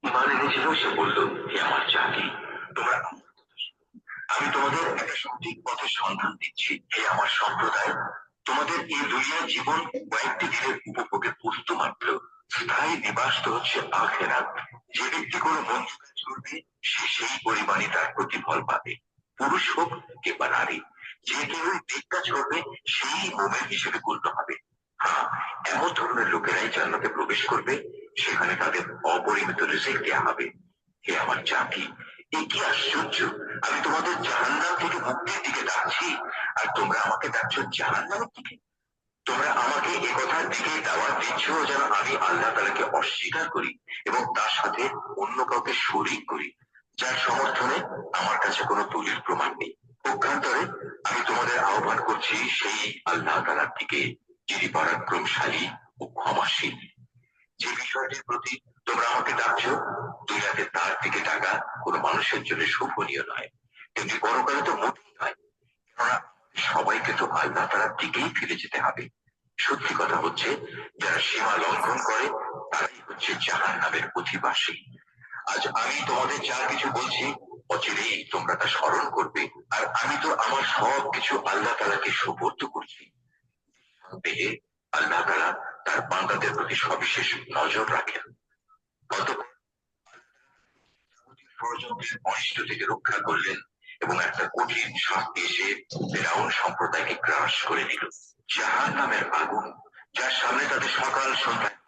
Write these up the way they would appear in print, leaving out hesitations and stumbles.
ইমান এনেছিল, সে বলল, হে আমার জাতি, তোমরা আমি তোমাদের একটা সঠিক পথের সন্ধান দিচ্ছি। হে আমার সম্প্রদায়, তোমাদের এই দুনিয়ার জীবন কয়েকটি দিনের উপভোগের বস্তু মাত্র। স্থায়ী নিবাস তো হচ্ছে আখেরাত। যে ব্যক্তি কোনো মন্দ কাজ করবে, সে সেই পরিমাণে তার প্রতিফল পাবে, পুরুষ হোক কিংবা নারী। যে কেউ দিক কাজ করবে, সেই মোমেন হিসেবে গণ্য হবে। হ্যাঁ, এমন ধরনের লোকেরাই জান্নাতে প্রবেশ করবে, সেখানে তাদের অপরিমিত রিজিক দেয়া হবে। হে আমার জাতি, এ কি আশ্চর্য! আমি তোমাদের জাহান্নাম থেকে মুক্তির দিকে ডাকছি, আর তোমরা আমাকে ডাকছো জাহান্নামের দিকে। তোমরা আমাকে এ কথার দিকে দাওয়াত দিচ্ছ যেন আমি আল্লাহ তাআলাকে অস্বীকার করি এবং তার সাথে অন্য কাউকে শরীক করি, যার সমর্থনে আমার কাছে কোনো দলিল প্রমাণ নেই। পক্ষান্তরে আমি তোমাদের আহ্বান করছি সেই আল্লাহ তাআলার দিকে, যিনি পরাক্রমশালী ও ক্ষমাশীল। যে বিষয়টির প্রতি তোমরা আমাকে ডাকছো, দুনিয়াতে তার দিকে ডাকা কোনো মানুষের জন্য শোভনীয় নয়, কিন্তু পরকালে তো মোটেই নয়। কেননা সবাইকে তো আল্লাহ তাআলার দিকেই ফিরে যেতে হবে। সত্যি কথা হচ্ছে, যারা সীমা লঙ্ঘন করে তারাই হচ্ছে জাহান্নামের অধিবাসী। আজ আমি তোমাদের যা কিছু বলছি, অচিরেই তোমরা তা স্মরণ করবে, আর আমি তো আমার সব কিছু আল্লাহ তাআলাকে সুপর্দ করছি। পেলে আল্লাহ তাআলা তার বান্দাদের প্রতি সবিশেষ নজর রাখেন। অতঃপর ষড়যন্ত্রের অনিষ্ট থেকে রক্ষা করলেন এবং একটা কঠিন শাস্তি এসে ফিরআউন সম্প্রদায়কে গ্রাস করে দিল। জাহান্নামের আগুন, যার সামনে তাদের সকাল সন্ধ্যায়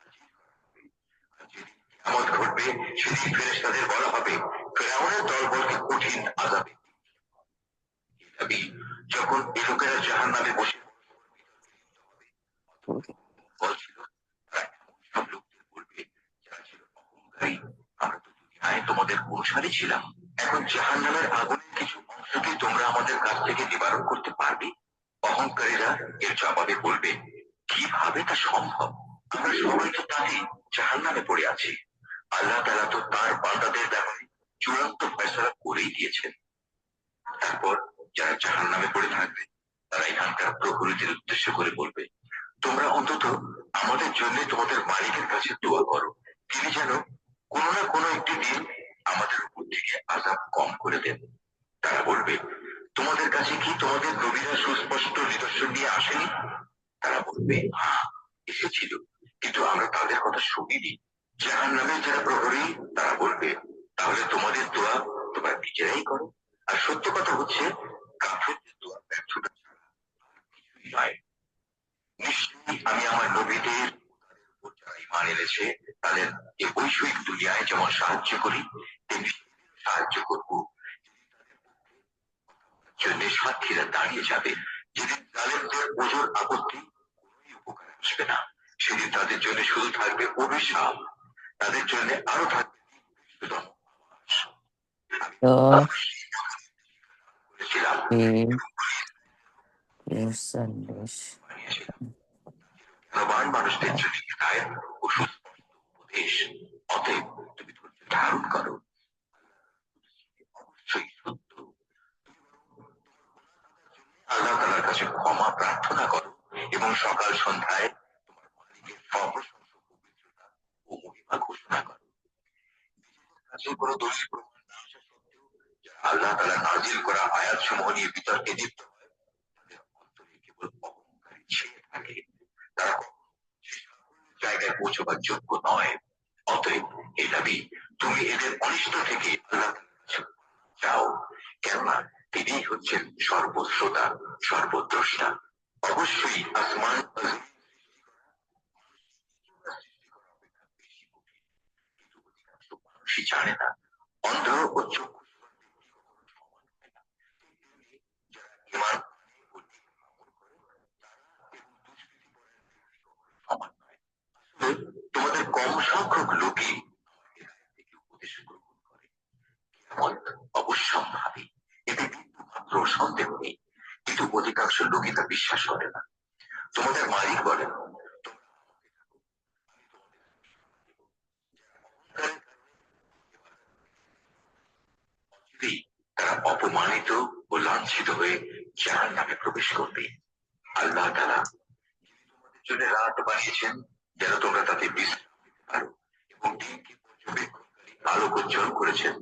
কিয়ামত ঘটবে, সেদিন ফেরেশতাদের বলা হবে, ফিরআউনের দলবলকে কঠিন আযাবে। যখন এই লোকেরা জাহান্নামে বসে বলছিল, তারা সব লোকদের বলবে যারা ছিল অহংকারী, আমরা তো দুনিয়ায় তোমাদের অনুসারী ছিলাম, এখন জাহান্নামের আগুনের কিছু অংশকে তোমরা আমাদের কাছ থেকে নিবারণ করতে পারবে? অহংকারীরা এর জবাবে বলবে, কিভাবে তা সম্ভব? আমরা সবাই তো তাই জাহান্নামে পড়ে আছি। আল্লাহ তাআলা তো তার বান্দাদের ব্যাপারে চূড়ান্ত ফয়সালা করেই দিয়েছেন। তারপর যারা জাহান্নামে পড়ে থাকবে, তারা এখানকার প্রহরীদের উদ্দেশ্য করে বলবে, তোমরা অন্তত আমাদের জন্য তোমাদের মালিকের কাছে দোয়া করো, তিনি যেন কোনো না কোনো একটি দিন আমাদের উপর থেকে আযাব কম করে দেন। তারা বলবে, তোমাদের কাছে কি তোমাদের নবীরা সুস্পষ্ট নিদর্শন নিয়ে আসেনি? তারা বলবে, হ্যাঁ, এসেছিল, কিন্তু আমরা তাদের কথা শুনিনি। জাহান্নামের যারা প্রহরী, তারা বলবে, তাহলে তোমাদের দোয়া তোমরা নিজেরাই করো। আর সত্য কথা হচ্ছে, কাফেরদের দোয়া ব্যর্থতা ছাড়া কিছুই নয়। নিশ্চয়ই আমি আমার নবীদের উপর যারা ঈমান এনেছে, তাদের এই বৈষয়িক দুনিয়ায় যেমন সাহায্য করি, তেমনি সাহায্য করব জন্য সাক্ষীরা দাঁড়িয়ে যাবে। যেদিন জালেমদের ওজোর আপত্তি কোনোই উপকার আসবে না, সেদিন তাদের জন্য শুধু থাকবে অভিশাপ, তাদের জন্য আরো থাকবে মানুষদের জন্য হিদায়াত ও সুস্পষ্ট উপদেশ। অতএব তুমি ধৈর্য ধারণ করো, অবশ্যই সত্য। আল্লাহ তাআলার কাছে ক্ষমা প্রার্থনা করো এবং সকাল সন্ধ্যায় তোমার মালিকের সপ্রশংসা পবিত্রতা ও মহিমা ঘোষণা করো। কাছে কোনো দলিল প্রমাণ না আসা সত্ত্বেও যারা আল্লাহ তাআলা নাজিল করা আয়াতসমূহ নিয়ে বিতর্কে লিপ্ত হয়, তাদের অন্তরে কেবল অহংকারী ছেয়ে থাকে। তারা জায়গায় পৌঁছবার যোগ্য নয়। অতএব হে নবী, তুমি এদের অনিষ্ট থেকে আল্লাহ চাও, কেননা তিনিই হচ্ছেন সর্বশ্রোতা, সর্বদ্রষ্টা। অবশ্যই আসমান মানুষই জানে না। অন্ধ ও চক্ষু সমান নয়। তোমাদের কম সংখ্যক লোকই উপদেশ গ্রহণ করে, অবশ্যম্ভাবী, এতে বিন্দু মাত্র সন্দেহ নেই, কিন্তু অধিকাংশ লোকই তা বিশ্বাস করে না। তোমাদের মালিক বলেন, তারা অপমানিত ও লাঞ্ছিত হয়ে জাহান্নামে প্রবেশ করবে। আল্লাহ তাআলা তোমাদের জন্য রাত বানিয়েছেন যেন তোমরা তাতে বিশ্রাম নিতে পারো, করেছেন।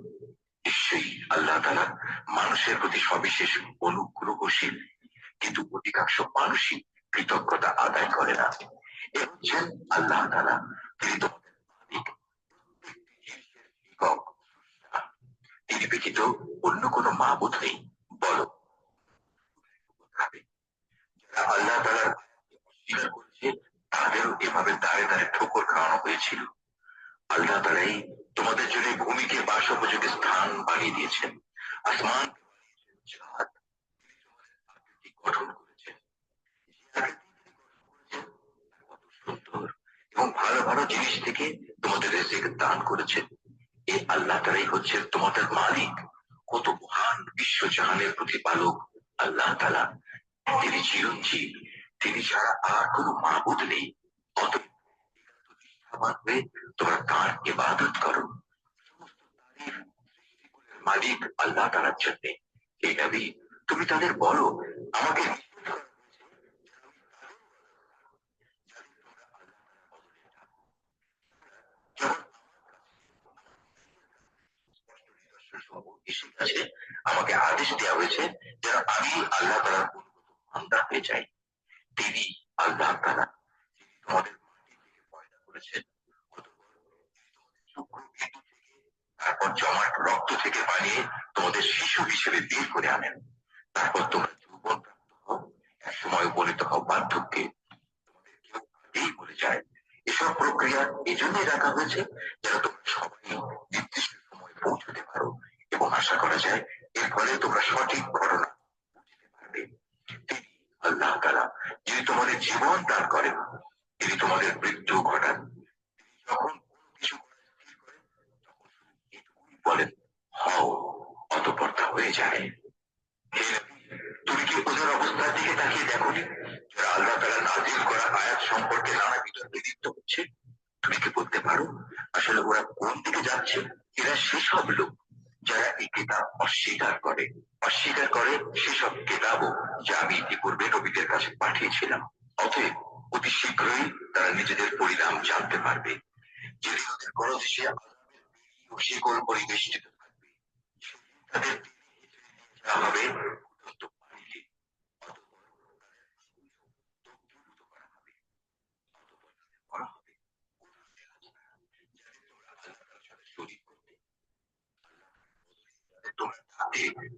নিশ্চয়ই আল্লাহ তাআলা মানুষের প্রতি সবিশেষ অনুগ্রহশীল, কিন্তু অধিকাংশ মানুষই কৃতজ্ঞতা আদায় করে না। এ হচ্ছেন আল্লাহ তাআলা, তিনি তোমাদের মালিক, একক, তিনি ব্যতীত অন্য কোনো মাবুদ নেই। বলো, যারা আল্লাহ তাআলার অস্বীকার করেছে তাদেরও এভাবে দাঁড়ে দাঁড়ে ঠোকর খাওয়ানো হয়েছিল। আল্লাহ তাআলাই তোমাদের জন্য ভূমিকে বাসোপযোগী স্থান বানিয়ে দিয়েছেন, আসমান গঠন করেছেন, কত সুন্দর এবং ভালো ভালো জিনিস থেকে তোমাদের রিজিক দান করেছেন। এই আল্লাহ তাআলাই হচ্ছেন তোমাদের মালিক, কত মহান বিশ্বজাহানের প্রতিপালক আল্লাহ তাআলা। তিনি চিরঞ্জীব, তিনি ছাড়া আর কোনো মাবুদ নেই। অতএব নিষ্ঠাবান হয়ে তোমরা তাঁর ইবাদত করো। সমস্ত তারিফ মালিক আল্লাহ তাআলার জন্য। হে নবী, তুমি তাদের বলো, আমাকে আমাকে আদেশ দেওয়া হয়েছে যেন আমি আল্লাহ তাআলার বান্দা হয়ে যাই। তিনি আল্লাহ তাআলা তোমাদের পয়দা করেছেন, তারপর জমাট রক্ত থেকে বানিয়ে তোমাদের শিশু হিসেবে বের করে আনেন। তারপর তোমরা যৌবন প্রাপ্ত হও, এক সময় উপনীত হও বার্ধক্যে, তোমাদের কেউ আগেই মরে যায়। এসব প্রক্রিয়া এই জন্যই রাখা হয়েছে যেন তোমরা সবাই নির্দিষ্ট সময় পৌঁছতে পারো এবং আশা করা যায় এর ফলে তোমরা সঠিক ঘটনা বুঝতে পারবে। তিনি আল্লাহ তাআলা, যিনি তোমাদের জীবন দান করেন, তিনি তোমাদের মৃত্যু ঘটান। যখন কোনো কিছু স্থির করেন তখন এটুকুই বলেন, হও, অতঃপর তা হয়ে যায়। তুমি কি ওদের অবস্থার দিকে তাকিয়ে দেখোনি, যারা আল্লাহ তাআলা নাযিল করা আয়াত সম্পর্কে নানা বিতর্কে লিপ্ত হচ্ছে? তুমি কি বলতে পারো আসলে ওরা কোন দিকে যাচ্ছে? এরা সেসব লোক যারা এই কিতাব অস্বীকার করে সেসব কিতাবও যা আমি ইতিপূর্বে নবীদের কাছে পাঠিয়েছিলাম। অতএব অতি শীঘ্রই তারা নিজেদের পরিণাম জানতে পারবে। যেদিন ওদের করদেশে শিকল পরিবেষ্টিত থাকবে, তাদের হবে উন্নত পানিতে,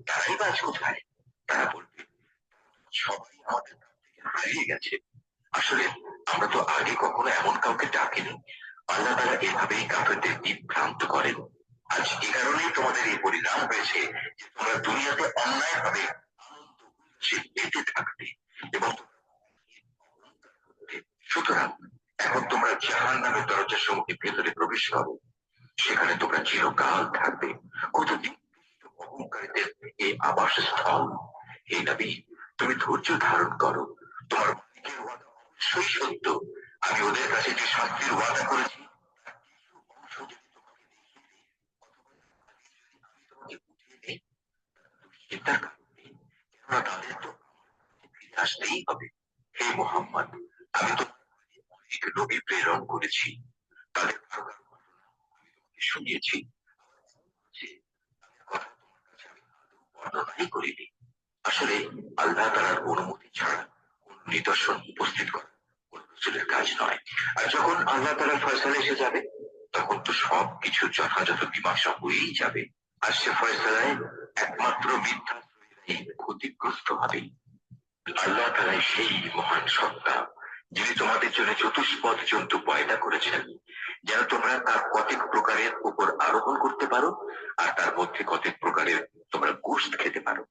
তারাই বা কোথায়? তারা বলবে, সবাই আমাদের কাছ থেকে হারিয়ে গেছে। আসলে আমরা তো আগে কখনো এমন কাউকে ডাকিনি। আল্লাহ তাআলা এভাবেই কাফেরদের বিভ্রান্ত করেন। আজ এই কারণেই তোমাদের এই পরিণাম হয়েছে যে তোমরা দুনিয়াতে অন্যায় ভাবে পেতে থাকবে এবং সুতরাং এখন তোমরা জাহান্নামের দরজার সমূহে ভেতরে প্রবেশ করো, সেখানে তোমরা চিরকাল থাকবে। কতদিন অহংকারীদের এই আবাসস্থল। হে নবী, তুমি ধৈর্য ধারণ করো, তোমার মালিকের ওয়াদা অবশ্যই সত্য। আমি ওদের কাছে যে শাস্তির ওয়াদা করেছি তাদের তো ফিরে আসতেই হবে। হে মুহাম্মদ, আমি তো অনেক নবী প্রেরণ করেছি, তাদের কারো কারো ঘটনা আমি তোমাকে শুনিয়েছি, বর্ণনাই করিনি। আসলে আল্লাহ তাআলার অনুমতি ছাড়া কোন নিদর্শন উপস্থিত করা কোন রাসূলের কাজ নয়। আর যখন আল্লাহ তাআলার ফয়সালা এসে যাবে তখন তো সবকিছু যথাযথ মীমাংসা হয়েই যাবে। আর সে ফয়সালায় একমাত্র মিথ্যাশ্রয়ীরাই ক্ষতিগ্রস্ত হবে। আল্লাহ তাআলাই সেই মহান সত্তা, যিনি তোমাদের জন্য চতুষ্পদ জন্তু পয়দা করেছেন যেন তোমরা তার কতক প্রকারের উপর আরোহণ করতে পারো আর তার মধ্যে কতক প্রকারের তোমরা গোশত খেতে পারো।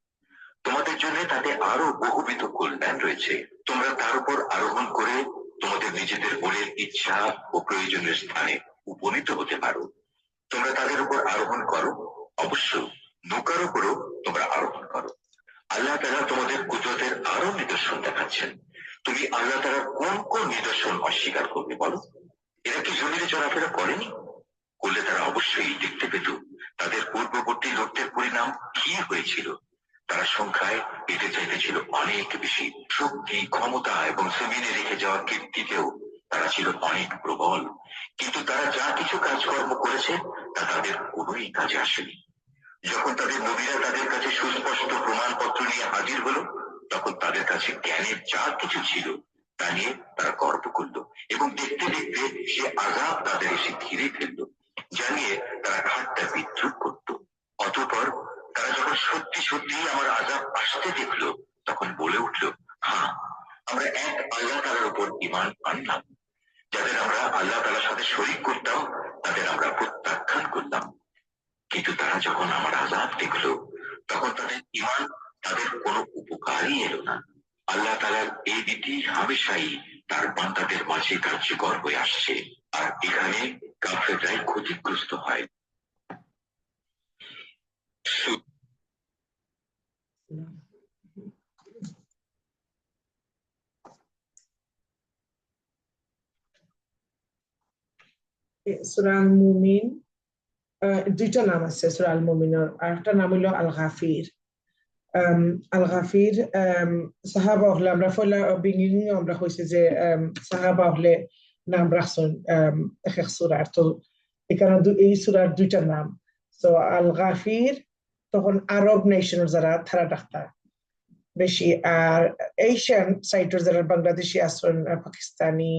তোমাদের জন্য তাতে আরো বহুবিধ কল্যাণ রয়েছে। তোমরা তার উপর আরোহণ করে তোমাদের নিজেদের মনের ইচ্ছা ও প্রয়োজনীয় স্থানে উপনীত হতে পারো। তোমরা তাদের উপর আরোহণ করো, অবশ্য নৌকার উপরও তোমরা আরোহণ করো। আল্লাহ তাআলা তোমাদের কুদরতের আরো নিদর্শন দেখাচ্ছেন। তুমি আল্লাহ তাআলার কোন কোন নিদর্শন অস্বীকার করবে বলো? এরা কি জমিতে চলাফেরা করেনি? করলে তারা অবশ্যই দেখতে পেত তাদের পূর্ববর্তী লোকদের পরিণাম কি হয়েছিল। তারা সংখ্যায় এদের চাইতে ছিল অনেক বেশি। শক্তি, ক্ষমতা এবং জমিনে রেখে যাওয়া কীর্তিতেও তারা ছিল অনেক প্রবল, কিন্তু তারা যা কিছু কাজকর্ম করেছে তা তাদের কোনোই কাজে আসেনি। যখন তাদের নবীরা তাদের কাছে সুস্পষ্ট প্রমাণপত্র নিয়ে হাজির হলো, তখন তাদের কাছে জ্ঞানের যা কিছু ছিল তা নিয়ে তারা গর্ব করলো, এবং দেখতে দেখতে সে আযাব তাদের এসে ঘিরে ফেললো, যা নিয়ে তারা ঠাট্টা বিদ্রুপ করত। অতঃপর তারা যখন সত্যি সত্যি আমার আযাব আসতে দেখলো, তখন বলে উঠলো, হ্যাঁ, আমরা এক আল্লাহ তাআলার উপর ঈমান আনলাম। যাদের আমরা আল্লাহ তাআলার সাথে শরীক করতাম তাদের আমরা প্রত্যাখ্যান করলাম। কিন্তু তারা যখন আমার আযাব দেখলো, তখন তাদের ঈমান তাদের কোনো উপকারই এলো না। আল্লাহ তাআলার এই নীতি হামেশাই তার বান্দাদের মাঝে কার্যকর হয়ে আসছে, আর এখানে কাফেররাই ক্ষতিগ্রস্ত হয়। সূরা আল মুমিন দুইটা নাম আছে সূরা আল মুমিনের, আর একটা নাম হলো আল গাফির। আল গাফির সাহাবা হলে আমরা ফলা বিগিনিং আমরা হইছে যে সাহাবা হলে নাম রাখছেন এক এক সূরার। তো এখানে এই সূরার দুইটা নাম। তো আল গাফির তখন আরব নেশনের যারা তারা ডাক্তার বেশি, আর এশিয়ান সাইটের যারা বাংলাদেশি আছেন, পাকিস্তানি,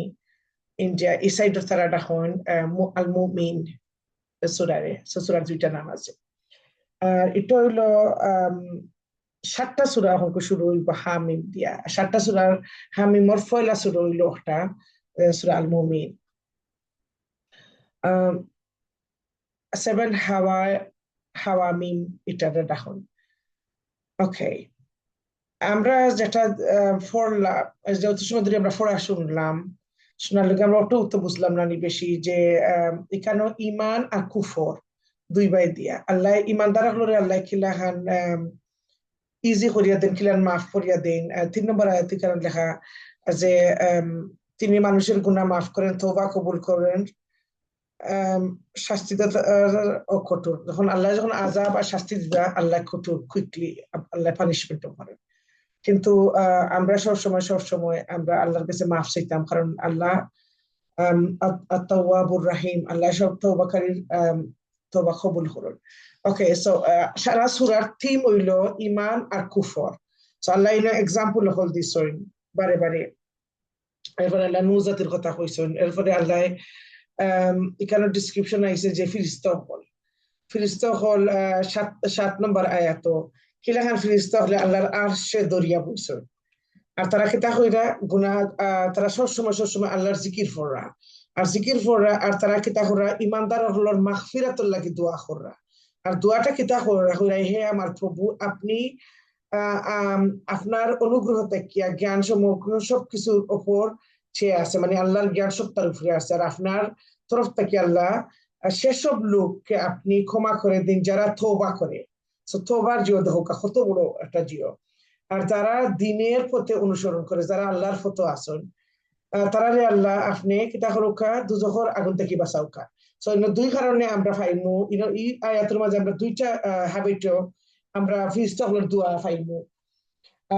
ইন্ডিয়া, এই সাইডের তারা ডাকুন আল মুমিন সূরারে। সূরার দুইটা নাম আছে। আর এটা হইলো 7টা সূরা হংক শুরু হইব হামিম দিয়া। 7টা সূরার হামিমর পয়লা সূরা হইল একটা সূরা আল মুমিন। 7 হাওয়ামিম এটা ডাকুন। ওকে, আমরা যেটা পড়লাম, যত সময় ধরে আমরা পড়া শুনলাম, শোনার লগে আমরা অত উত্তর বুঝলাম না বেশি, যে এখানে ইমান আর কুফর দুই বাই দিয়া আল্লাহ ইমানদার হলে আল্লাহ খিলাহান ইজি করিয়া দেন, খিলান মাফ করিয়া দেন। 3 নম্বর আয়াতে কারণ লেখা যে তিনি মানুষের গুনাহ মাফ করেন, তওবা কবুল করেন, শাস্তি কঠোর। যখন আল্লাহ যখন আযাব আর শাস্তি দিবা, আল্লাহ কঠোর, কুইকলি আল্লাহ পানিশমেন্ট করেন। কিন্তু আমরা সবসময় আমরা আল্লাহর কাছে মাফ চাইতাম, কারণ আল্লাহ আত-তাওয়াবুর রাহিম, আল্লাহ সব তওবাকারীর তওবা কবুল করেন। ওকে, সো সারা সূরার থিম হইল ঈমান আর কুফর। সো আল্লাহ ইনো এক্সাম্পল হল দিছেন বারে বারে। এরপরে আল্লাহ নূজাতের কথা কইছেন, এরপরে আল্লাহ এখানে ডিসক্রিপশন আইছে যে ফিরিস্তা হল 7 নম্বর আয়াত, কিলাহান ফিরিস্তা হলে আল্লাহর আরশে দরিয়া বইছেন। আর তারা কিতা কইরা গুনাহ, তারা সবসময় আল্লাহর জিকির ফররা, আর জিকির ফররা, আর তারা কিতা করা ইমানদার হলর মাগফিরাতুল লাগি দোয়া কররা। আর দোয়াটা কিতা করা হইরা, হে আমার প্রভু, আপনি আপনার অনুগ্রহ দেখিয়া জ্ঞান সমগ্র সবকিছুর উপর চেয়ে আছে, মানে আল্লাহর জ্ঞান সত্তার উপরে আছে, আর আপনার তরফ থেকে আল্লাহ সেসব লোককে আপনি ক্ষমা করে দিন যারা তওবা করে। সো তওবার জিও দেখো কত বড় একটা জিও। আর যারা দিনের পথে অনুসরণ করে, যারা আল্লাহর পথে আসেন, তারারে আল্লাহ আপনি কিতা করুকা দুজখর আগুন থেকে বাঁচাউকা। সো দুই কারণে আমরা পাইমু এই আয়াতের মাঝে আমরা দুইটা হ্যাবিটও আমরা ফিরিস্তাগুলোর দোয়া পাইমু।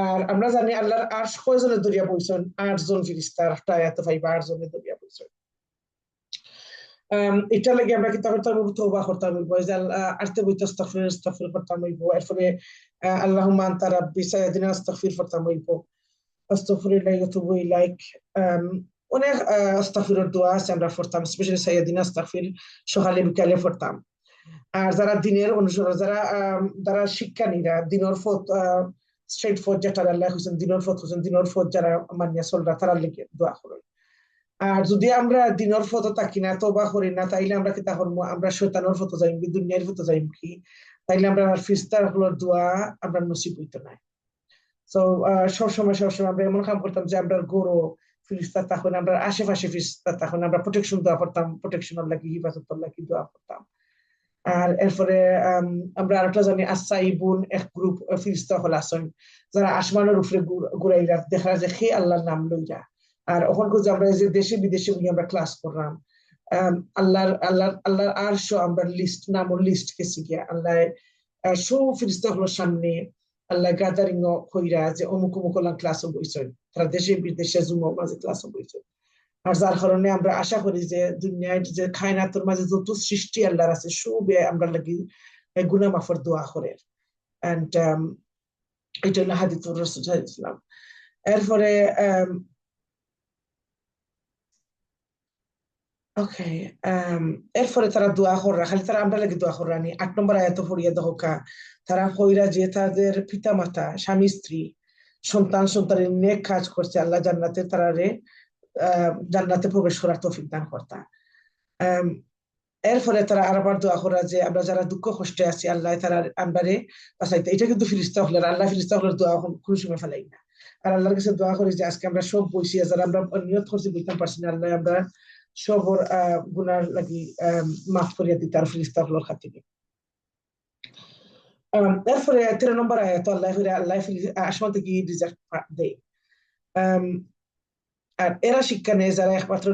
আর আমরা জানি আল্লাহর আরশ কয়জনের দরিয়া বইছেন, 8 জন ফিরিস্তার একটা আয়াতে পাইবা 8 জনের দরিয়া বইছেন। এটা লাগে আমরা কিতা করতাম, তওবা করতাম, যে আরতে বইতে আস্তাগফির করতাম, এরপরে আল্লাহুম্মা আনতা রাব্বি সাইয়্যিদিনা আস্তাগফির করতাম, আস্তাগফিরুল্লাহ ওয়া আতুবু ইলাইক। অনেক আস্তাগফিরের দোয়া আছে আমরা পড়তাম, স্পেশালি সাইয়্যিদিনা আস্তাগফির সকালে বিকালে পড়তাম। আর যারা দিনের অনুসরণ, যারা শিক্ষানীরা দিনের পথ স্ট্রেট ফর, যেটা আল্লাহ হোসেন দিনের পথ যারা মানিয়া চলরা, তারা লিখে দোয়া করেন। আর যদি আমরা দিনের ফটো থাকি না, তওবা করি না, তাইলে আমরা কিতা করবো, আমরা শয়তানের ফটো যাইম কি, দুনিয়ার ফটো যাইম কি, তাইলে আমরা ফিরিস্তার হলোর দোয়া আমরা নসিব হইতো না। তো সবসময় আমরা এমন কাম করতাম যে আমরা গরু ফিরিস্তা তখন আমরা আশেপাশে ফিরিস্তা তখন আমরা প্রোটেকশন দোয়া করতাম, প্রোটেকশনের লাগি হিফাজতের লাগি দোয়া করতাম। আর এরপরে আমরা আরেকটা জানি আসাইবুন, এক গ্রুপ ফিরিস্তা হল আসেন যারা আসমানের উপরে ঘুরাইরা, দেখা যায় সে আল্লাহর নাম লইরা। আর ওখান যে আমরা যে দেশে বিদেশে আমরা ক্লাস করলাম, আল্লাহর আরশ আমরা লিস্ট নামর লিস্ট গেছি গিয়া, আল্লাহ সব ফিরিস্তা হলোর সামনে আল্লাহ গ্যাদারিং হইরা যে অমুক অমুক ক্লাসও বইছেন, তারা দেশে বিদেশে জুমার মাঝে ক্লাসও বইছেন। আর যার কারণে আমরা আশা করি যে দুনিয়ায় যে কায়নাতের মাঝে যত সৃষ্টি আল্লাহর আছে সবে আমরা লাগি গুনাহ মাফের দোয়া করে এন্ড এটা হলো হাদিসুর রাসূল সাল্লাল্লাহু আলাইহি ওয়াসাল্লাম। এরপরে ওকে এরপরে তারা দোয়া কররা খালি তারা আমরা লাগি দোয়া কররানি 8 নম্বর আয়াত পড়িয়া দহকা তারা কইরা যে তাদের পিতা মাতা স্বামী স্ত্রী সন্তান সন্তানের নেক কাজ করছে আল্লাহ জান্নাতে তারারে জান্নাতে প্রবেশ করার তৌফিক দান করতা। এরপরে তারা আবার দোয়া করা যে আমরা যারা দুঃখ কষ্টে আছি আল্লাহ তারা আমরারে বাঁচাইতে। এটা কিন্তু ফিরিস্তা হলের আল্লাহ ফিরিস্তা হলের দোয়া কোনো সময় ফেলাই না। আর আল্লাহর কাছে দোয়া করি যে আজকে আমরা সব বইছি যারা আমরা নিয়ত করছি বুঝতে পারছি না আল্লাহ আমরা সবর গুনার লাগি মাফ করিয়া দিতে আর ফিরিস্তা হলের খাতিরে। এরপরে 13 নম্বর আয়াত আল্লাহ আসমান থেকে রিজার্ভ দেয়। আর এরা শিক্ষা নেই যারা একমাত্র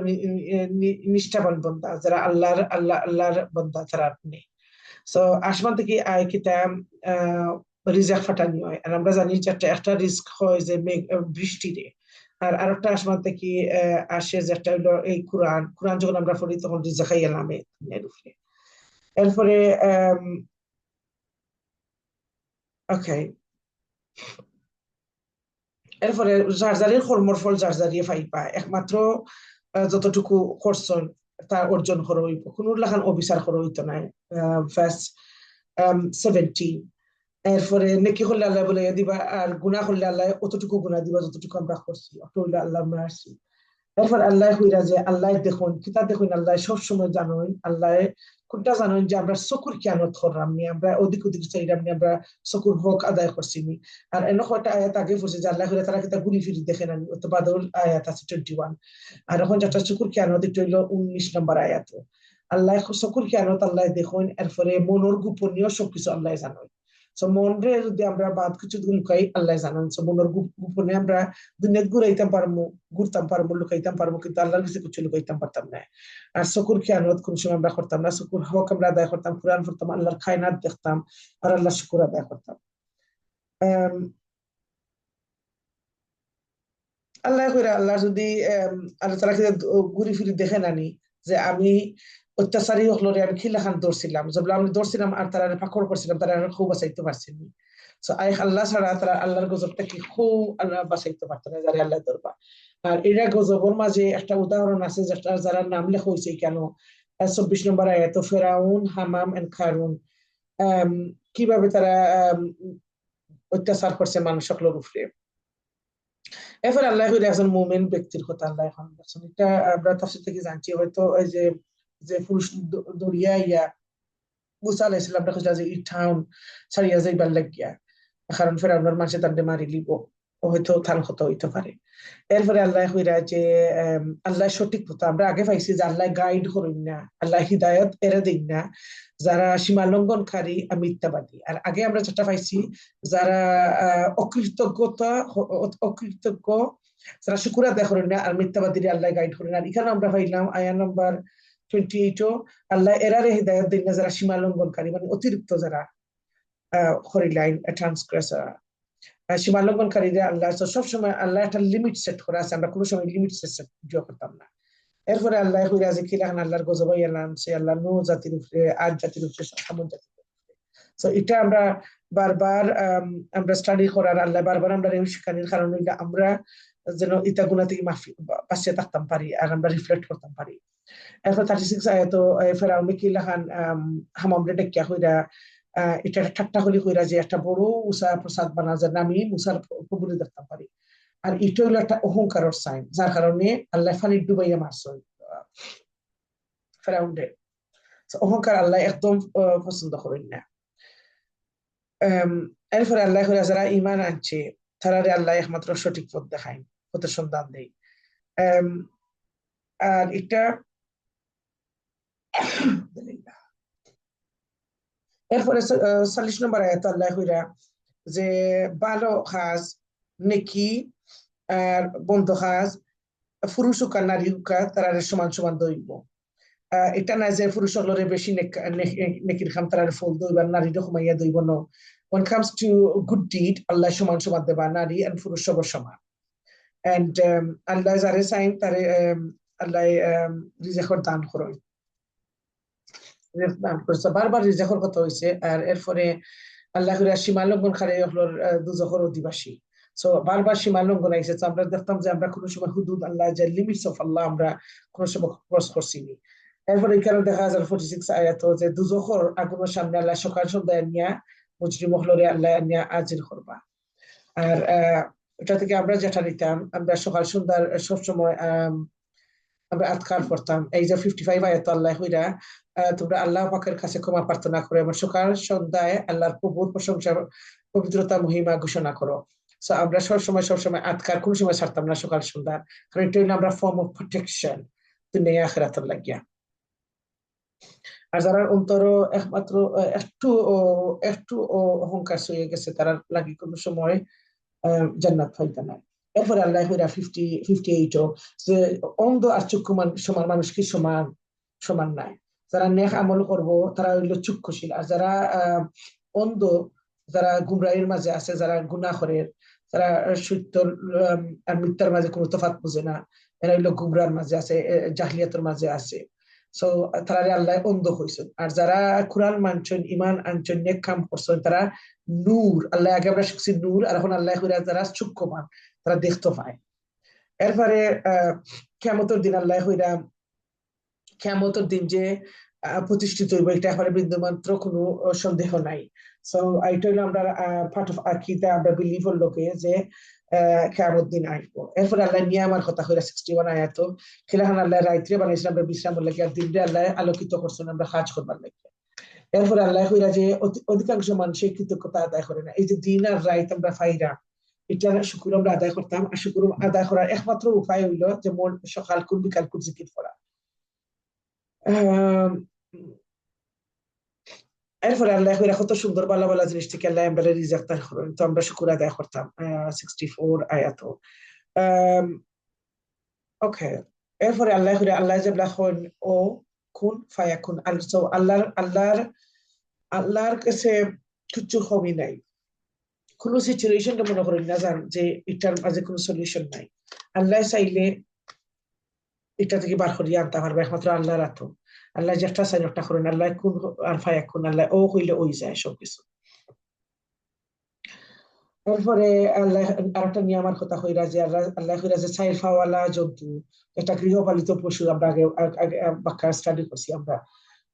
নিষ্ঠাবান বন্দা যারা আল্লাহর বন্দা যারা নেই। সো আসমান থেকে আয় কিতাব রিজার্ভ ফাটানি হয় আর আমরা জানি যে একটা রিস্ক হয় যে বৃষ্টিরে আর আরেকটা আসমান থেকে আসে যেটা হলো এই কোরআন যখন আমরা পড়ি তখন রিজার্ভ খাইয়া নামে উপরে। এরপরে ওকে এরপরে জারজারির কর্মর ফল জারজারিয়ে পাইবা একমাত্র যতটুকু করছেন তা অর্জন করা হইব কোনো লাখান অবিচার করা হইতো না। ভার্স 17 এরপরে নেকি করলে আল্লাহ বলে দিবা আর গুনাহ করলে আল্লাহ অতটুকু গুনাহ দিবা যতটুকু আমরা করছি অত হইলে আল্লাহ মারছি। এরপর আল্লাহ হইরা যে আল্লাহ দেখুন কিতাব দেখুন আল্লাহ সবসময় জানেন আল্লাহ কোনটা জানেন যে আমরা চকুর কিয়ানত করলাম নি আমরা অধিক চাইলাম নি আমরা চকুর হক আদায় করছি নি। আর এনে কয়টা আয়াত আগে পড়ছে যে আল্লাহ হইরা তারা কিতা ঘুরি ফিরি দেখেন আমি অত বাদল আয়াত আছে 21 আর এখন যেটা চকুর কিয়ানত এটা হইলো 19 নম্বর আয়াত। আল্লাহ চকুর কিয়ানত আল্লাহ দেখুন এরপরে মনের গোপনীয় সবকিছু আল্লাহ জানেন। সো মনরে যদি আমরা বাদ কিছু লুকাই আল্লাহ জানেন সো মনের গোপনে আমরা দুনিয়াত ঘুরতাম পারবো লুকাইতাম পারবো কিন্তু আল্লাহর কাছে কিছু লুকাইতাম পারতাম না। আর চকুর খেয়ানত কোন সময় আমরা করতাম না চকুর হক আমরা আদায় করতাম কোরআন পড়তাম আল্লাহর খায়নাত দেখতাম আর আল্লাহ শুকুর আদায় করতাম। আল্লাহ কইরা আল্লাহ যদি আল্লাহ তাআলা ঘুরি ফিরি দেখে নানি যে আমি অত্যাচারী হলরে আমি খিলাখান দৌড়ছিলাম যখন আমি দৌড়ছিলাম আর তারা পাকড় করছিলাম তারা খুব বাঁচাইতে পারছিনি। সো আল্লাহ ছাড়া তারা আল্লাহর গজবটা কি খুব আল্লাহ বাঁচাইতে পারতো না যারা আল্লাহ দরবা। আর এরা গজবের মাঝে একটা উদাহরণ আছে যেটা যারা নাম লেখা হয়েছে কেন 24 নম্বর আয়াত ফেরাউন হামাম এন্ড কারুন কিভাবে তারা অত্যাচার করছে মানুষ সকলের উপরে। এরপর আল্লাহ একজন মুমিন ব্যক্তির কথা আল্লাহ এখন বলছেন এটা আমরা তাফসীর থেকে জানছি হয়তো ওই যে পুরুষ দরিয়া ইয়া মুসা আলাইহিস সালাম দেখো যে এই টাউন ছাড়িয়া যাইবার লাগিয়া কারণ ফেরাউনের মানুষে তান্ডে মারি লিব ও হয়তো থান হতো হইতে পারে। এরপরে আল্লাহ কইরা যে আল্লাহ সঠিক কথা আমরা আগে পাইছি যে আল্লাহ গাইড করেন না আল্লাহ হিদায়ত এরা দেন না যারা সীমা লঙ্ঘনকারী মিথ্যাবাদী। আর আগে আমরা যেটা পাইছি যারা অকৃতজ্ঞ যারা শুকুর আদায় করেন না আর মিথ্যাবাদীরা আল্লাহ গাইড করেন। আর এখানে আমরা পাইলাম আয়া নম্বর 28 আল্লাহ এরারে হিদায়ত দেন না যারা সীমা লঙ্ঘনকারী মানে অতিরিক্ত যারা হরিলাইন ট্রান্সগ্রেসর সীমা লঙ্ঘনকারীরা আল্লাহ সবসময় আল্লাহ একটা লিমিট সেট করা আছে আমরা কোনো সময় লিমিট সেট করতাম না। এরপরে আল্লাহ কইরা যে কিলাখান আল্লাহর গজবাই আল্লাহ সে আল্লাহ নূহ জাতির উপরে আদ জাতির উপরে সামুদ জাতির উপরে। সো এটা আমরা বারবার আমরা স্টাডি করার আল্লাহ বারবার আমরা শিক্ষানির কারণ হইলে আমরা যেন ইতা গুণা থেকে বাঁচিয়ে থাকতাম পারি আর আমরা রিফ্লেক্ট করতাম পারি। এরপর 36 আয়াত ফেরাউন কিলাখান হামামরে ডেকিয়া কইরা এটা ঠাট্টা হলি কইরা যে একটা বড় উষা প্রসাদ বানা যার আমি মুসার কবুলে দেখতাম পারি। আর এটা হলো একটা অহংকারের সাইন যার কারণে আল্লাহ ফানি ডুবাইয়া মারছে ফেরাউন্ডে। অহংকার আল্লাহ একদম পছন্দ করেন না। এরপরে আল্লাহ যারা ইমান আনছে তারারে আল্লাহ একমাত্র সঠিক পথ দেখায় পথের সন্ধান দেয়। আর এটা এরপরে 40 নম্বর আয়াত আল্লাহ কইরা যে ভালো কাজ নেকি আর বন্ধ কাজ পুরুষ হোক আর নারী হোক তারা সমান সমান দইব। এটা না যে পুরুষ হলরে বেশি নেকির খাম তারা ফল দইব আর নারীটা কমাইয়া দইব না। When it comes to good deed আল্লাহ সমান সমান দেবা নারী আর পুরুষ সবার সমান। And আল্লাহ যারে চাইন তারে আল্লাহ রিজেকর দান করেন, দান করেছে, বারবার রিজেকর কথা হয়েছে। আর এরপরে আল্লাহ সীমা লঙ্ঘন খারে হলোর দুজখর অধিবাসী। সো বারবার সীমা লঙ্ঘন আইছে। তো আমরা দেখতাম যে আমরা কোনো সময় হুদুদ আল্লাহ, যে লিমিটস অফ আল্লাহ আমরা কোনো সময় ক্রস করছি। এরপরে এখানে দেখা যায় 46 আয়াত যে দুজখর আগুনের সামনে আল্লাহ সকাল সন্ধ্যায় নিয়া মুজরিম হলরে আল্লাহ নিয়া আজির করবা। আর এটা থেকে আমরা যেটা নিতাম, আমরা সকাল সন্ধ্যার সবসময় আমরা আতকার পড়তাম। এই যে 55 আয়াত আল্লাহ হইরা তোমরা আল্লাহ পাকের কাছে ক্ষমা প্রার্থনা করো এবং সকাল সন্ধ্যায় আল্লাহর প্রভুর প্রশংসা, পবিত্রতা, মহিমা ঘোষণা করো। সো আমরা সবসময় আতকার কোন সময় ছাড়তাম না সকাল সন্ধ্যা, কারণ এটা হইলো আমরা ফর্ম অফ প্রোটেকশন দুনিয়া আখিরাতের লাগিয়া। আর যারা অন্তর একমাত্র একটু একটু অহংকার হয়ে গেছে, তারা লাগি কোনো সময় জান্নাত পাইতে না। এরপরে আল্লাহ 58 যে অন্ধ আর চক্ষুমান সমান মানুষ কি সমান? সমান নাই। যারা নেক আমল করব তারা হইলো চক্ষুশীল, আর যারা অন্ধ, যারা গুমরাহির মাঝে আছে, যারা গুনাহ করে, যারা সত্য আর মিথ্যার মাঝে কোনো তফাৎ বুঝে না, এরা হইলো গুমরার মাঝে আছে, জাহলিয়াতের মাঝে আছে। সো তারা আল্লাহ অন্ধ হয়েছেন। আর যারা কোরআন মানছেন, ইমান আনছেন, নেক কাম করছেন, তারা নূর, আল্লাহ আগে আমরা শিখছি নূর, আর এখন আল্লাহ যারা চক্ষুমান, তারা দেখতে পায়। এরপরে কিয়ামতের দিন আল্লাহ হইরা কিয়ামতের দিন যে প্রতিষ্ঠিত হইব, এটা এখন বিন্দুমাত্র কোনো সন্দেহ নাই। সো এটা হইলো আমরা পার্ট অফ আকীদা, আমরা বিলিভ হল লোকে যে কিয়ামত দিন আসবো। এরপরে আল্লাহ নিয়ামার কথা হইরা 61 আয়াত, খেলাহান আল্লাহ রাত্রে বানাইছেন আমরা বিশ্রামের লাগে, আর দিনরে আল্লাহ আলোকিত করছেন আমরা কাজ করবার লাগে। এরপরে আল্লাহ হইরা যে অধিকাংশ মানুষের কৃতজ্ঞতা আদায় করে না। এই যে দিন আর রাত আমরা ফাইরা, এটা শুকুর আমরা আদায় করতাম। আর শুকুর আদায় করার একমাত্র উপায় হইলো যে মন সকাল কুল বিকাল কুল জিকির করা। এরপরে আল্লাহ কত সুন্দর ভালো ভালো জিনিস থেকে আল্লাহ আমরা রিজাক দান করেন, তো আমরা শুকুর আদায় করতাম। 64 আয়াত। ওকে, এরপরে আল্লাহ আল্লাহ যে বলেন ও কুন ফায়াকুন, আল্লাহর কাছে কিচ্ছু কমি নাই। কোন সিচুয়েশন মনে করেন না জান যে এটার মাঝে কোনো সলিউশন নাই। আল্লাহ চাইলে এটা থেকে বার করিয়ে আনতে পারবে, একমাত্র আল্লাহর হাত। আল্লাহ যেটা চাই ওটা করেন। আল্লাহ কোন আর ফায়াকুন, আল্লাহ ও হইলে ওই যায় সবকিছু। এরপরে আল্লাহ আরেকটা নিয়ামার কথা কইরা যে আল্লাহ কইরা যে চাইল ফাওয়ালা জন্তু, এটা গৃহপালিত পশু, আমরা আগে বাক্কা স্টাডি করছি আমরা।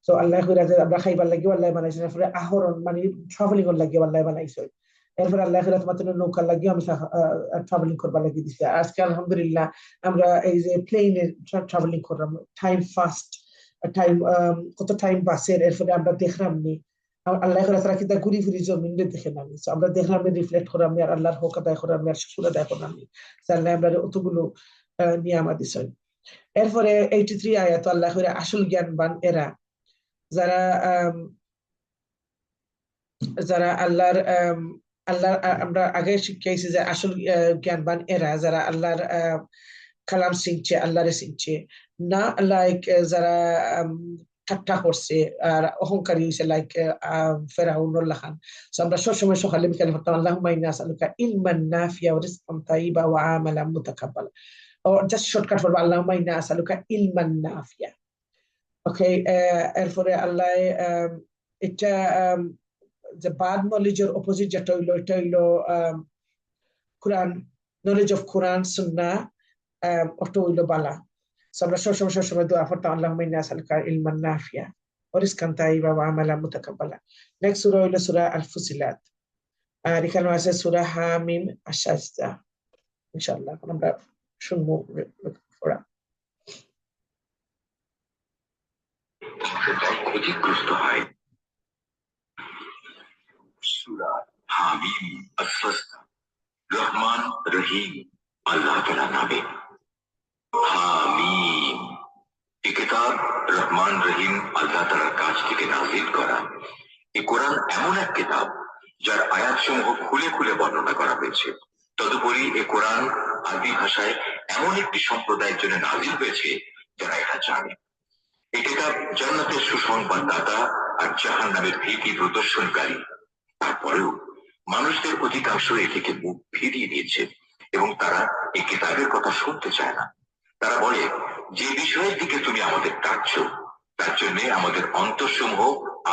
তো আল্লাহ কইরা যে আমরা খাইবার লাগিও আল্লাহ বানাইছেন, এরপরে আহরণ মানে ট্রাভেলিং এর লাগিও আল্লাহ বানাইছে। এরপরে আল্লাহ কইরা তোমাদের নৌকা লাগিও আমি ট্রাভেলিং করবার লাগি দিছি। আজকে আলহামদুলিল্লাহ আমরা এই যে প্লেনে ট্রাভেলিং করলাম, টাইম ফাস্ট, টাইম কত টাইম বাসের, এরপরে আমরা দেখলাম নি আল্লাহ তারা কিন্তু ঘুরি ফিরি জমিন দেখে নামি। আমরা দেখলাম রিফ্লেক্ট করাম আর আল্লাহর হক আদায় করাম আর শুকুর আদায় করলাম, আল্লাহ আমরা অতগুলো নিয়ামত দিছেন। এরপরে 83 আয়াত আল্লাহ আসল জ্ঞানবান এরা, যারা যারা আল্লাহর আমরা আগে শিখাইছি যে আসল জ্ঞানবান এরা যারা আল্লাহর কালাম চিনছে, আল্লাহরে চিনছে না, লাইক যারা ঠাট্টা করছে আর অহংকারী হয়েছে, লাইক ফেরাউন খান। আমরা সবসময় সকালে বিকালে পড়তাম আল্লাহুম্মা ইন্নী আসআলুকা ইলমান নাফিয়া ওয়া রিজকান তাইয়্যিবা ওয়া আমালান মুতাকাব্বালা। জাস্ট শর্টকাট পড়বা আল্লাহুম্মা ইন্নী আসআলুকা ইলমান নাফিয়া। ওকে, এরপরে আল্লাহ এটা যে বাদ নলেজের অপোজিট যেটা হইলো, এটা হইলো কোরআন, নলেজ অফ কোরআন সুন্নাহ, ওটা হইলো বালা। আমরা সবসময় দোয়া করতাম আল্লাহুম্মা ইন্নী আসআলুকা ইলমান নাফিয়া ওয়া রিজকান তাইয়্যিবা ওয়া আমালান মুতাকাব্বালা। নেক্সট সূরা হইলো সূরা আল ফুসিলাত, আর এখানে আছে সূরা হামিম আশ-শাজদা। ইনশাআল্লাহ আমরা শুনবো পড়া। ক্ষতিগ্রস্ত হয়। সূরা হামিম আশ-শাজদা। রহমান রহিম আল্লাহ তাআলার নামে। হামিম, এই কিতাব রহমান রহিম আল্লাহ তাআলার কাছ থেকে নাযিল করা। এই কোরআন এমন এক কিতাব যার আয়াতসমূহ খুলে খুলে বর্ণনা করা হয়েছে। তদুপরি এই কোরআন আরবি ভাষায় এমন একটি সম্প্রদায়ের জন্য নাযিল হয়েছে যারা এটা জানে। এই কিতাব জান্নাতের সুসংবাদদাতা আর জাহান্নামের ভীতি প্রদর্শনকারী। তারপরেও মানুষদের অধিকাংশ এ থেকে মুখ ফিরিয়ে দিয়েছে এবং তারা এই কিতাবের কথা শুনতে চায় না। তারা বলে যে বিষয়ের দিকে তুমি আমাদের ডাকছ তার জন্য আমাদের অন্তঃসমূহ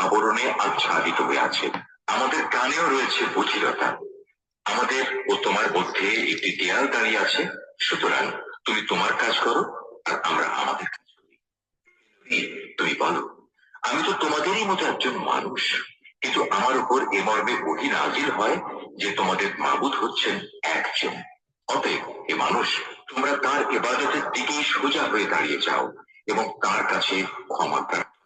আবরণে আচ্ছাদিত হয়ে আছে, আমাদের কানেও রয়েছে বধিরতা, আমাদের ও তোমার মধ্যে একটি দেয়াল দাঁড়িয়ে আছে। সুতরাং তুমি তোমার কাজ করো আর আমরা আমাদের কাজ করি। তুমি বলো, আমি তো তোমাদেরই মতো একজন মানুষ, কিন্তু আমার উপর এ মর্মে ওহী নাজিল হয় যে তোমাদের মাবুদ হচ্ছেন একজন। অতএব এ মানুষ, তোমরা তার ইবাদতের দিকেই সোজা হয়ে দাঁড়িয়ে যাও এবং তার কাছে ক্ষমা প্রার্থনা।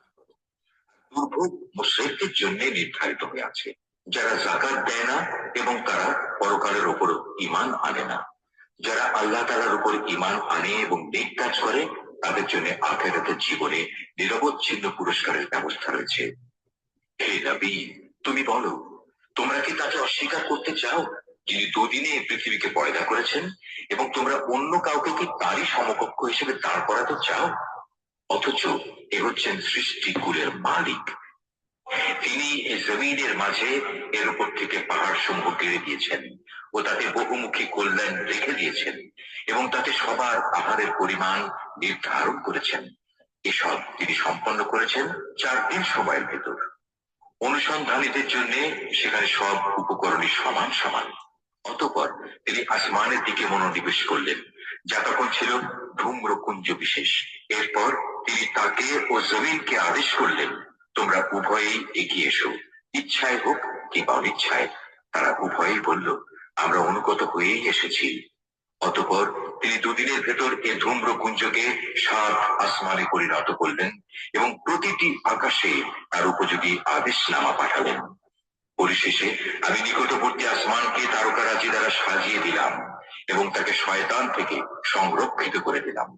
দুর্ভোগ মুশরিকদের জন্য নির্ধারিত হয়ে আছে, যারা যাকাত দেয় না এবং তারা পরকালের উপর ঈমান আনে না। যারা আল্লাহ তাআলার উপর ঈমান আনে এবং নেক কাজ করে তাদের জন্য আখিরাতের জীবনে নিরবচ্ছিন্ন পুরস্কারের ব্যবস্থা রয়েছে। হে নবী, তুমি বলো, তোমরা কি তাকে অস্বীকার করতে চাও যিনি দুদিনে পৃথিবীকে পয়দা করেছেন, এবং তোমরা অন্য কাউকে কি তারই সমকক্ষ হিসেবে দাঁড় করাতে চাও? অথচ এ হচ্ছেন সৃষ্টিকুলের মালিক। তিনি এই জমিনের মাঝে এর উপর থেকে পাহাড় সমূহ গেড়ে দিয়েছেন ও তাতে বহুমুখী কল্যাণ রেখে দিয়েছেন এবং তাতে সবার আহারের পরিমাণ নির্ধারণ করেছেন। এসব তিনি সম্পন্ন করেছেন 4 দিন সময়ের ভেতর। অনুসন্ধানীদের জন্য সেখানে সব উপকরণই সমান সমান। অতঃপর তিনি আসমানের দিকে মনোনিবেশ করলেন, যা তখন ছিল ধূম্রকুঞ্জ বিশেষ। এরপর তিনি তাকে ও জমিনকে আদেশ করলেন, তোমরা উভয়েই এগিয়ে এসো, ইচ্ছায় হোক কিংবা অনিচ্ছায়। তারা উভয়েই বলল, আমরা অনুগত হয়েই এসেছি। অতঃপর তিনি দুদিনের ভেতর এ ধূম্রকুঞ্জকে 7 আসমানে পরিণত করলেন এবং প্রতিটি আকাশে তার উপযোগী আদেশনামা পাঠালেন। পরিশেষে আমি নিকটবর্তী আসমানকে তারকারাজি দ্বারা সাজিয়ে দিলাম এবং তাকে শয়তান থেকে সংরক্ষিত করে দিলাম।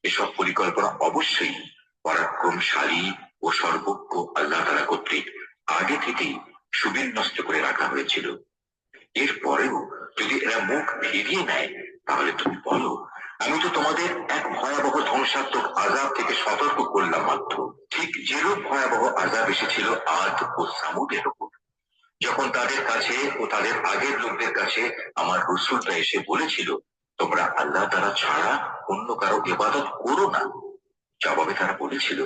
এসব পরিকল্পনা অবশ্যই পরাক্রমশালী ও সর্বজ্ঞ আল্লাহ তাআলা কর্তৃক আগে থেকেই সুবিন্যস্ত করে রাখা হয়েছিল। এরপরেও যদি এরা মুখ ফিরিয়ে নেয়, তাহলে তুমি বলো, আমি তো তোমাদের এক ভয়াবহ ধ্বংসাত্মক আযাব থেকে সতর্ক করলাম মাত্র। ঠিক যেরূপ ভয়াবহ আযাব এসেছিল আদ ও সামুদের উপর, যখন তাদের কাছে ও তাদের আগের লোকদের কাছে আমার রাসূলরা এসে বলেছিল, তোমরা আল্লাহ তাআলা ছাড়া অন্য কারো ইবাদত করো না। জবাবে তারা বলেছিল,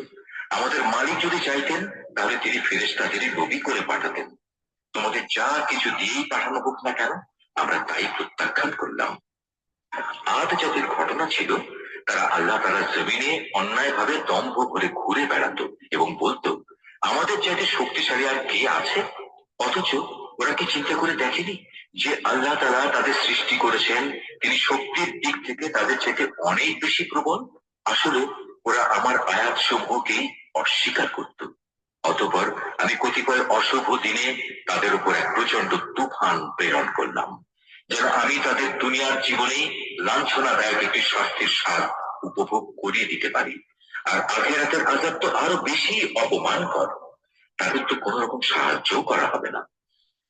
আমাদের মালিক যদি চাইতেন তাহলে তিনি ফেরেশতাদেরই নবী করে পাঠাতেন। তোমাদের যা কিছু দিয়েই পাঠানো হোক না কেন, আমরা তাই প্রত্যাখ্যান করলাম। আদ জাতির ঘটনা ছিল, তারা আল্লাহ তাআলার জমিনে অন্যায়ভাবে দম্ভ করে ঘুরে বেড়াতো এবং বলতো, আমাদের চাইতে শক্তিশালী আর কে আছে? অথচ ওরা কি চিন্তা করে দেখেনি যে আল্লাহ তাআলা তাদের সৃষ্টি করেছেন, তিনি শক্তির দিক থেকে তাদের চাইতে অনেক বেশি প্রবল? আসলে ওরা আমার আয়াত সমূহকেই অস্বীকার করত। অতঃপর আমি কতিপয় অশুভ দিনে তাদের উপর এক প্রচন্ড তুফান প্রেরণ করলাম, যেন আমি তাদের দুনিয়ার জীবনেই লাঞ্ছনাদায়ক একটি শাস্তির স্বাদ উপভোগ করিয়ে দিতে পারি। আর আখিরাতের আযাব তো আরো বেশি অপমানকর, তাদের তো কোন রকম সাহায্য করা হবে না।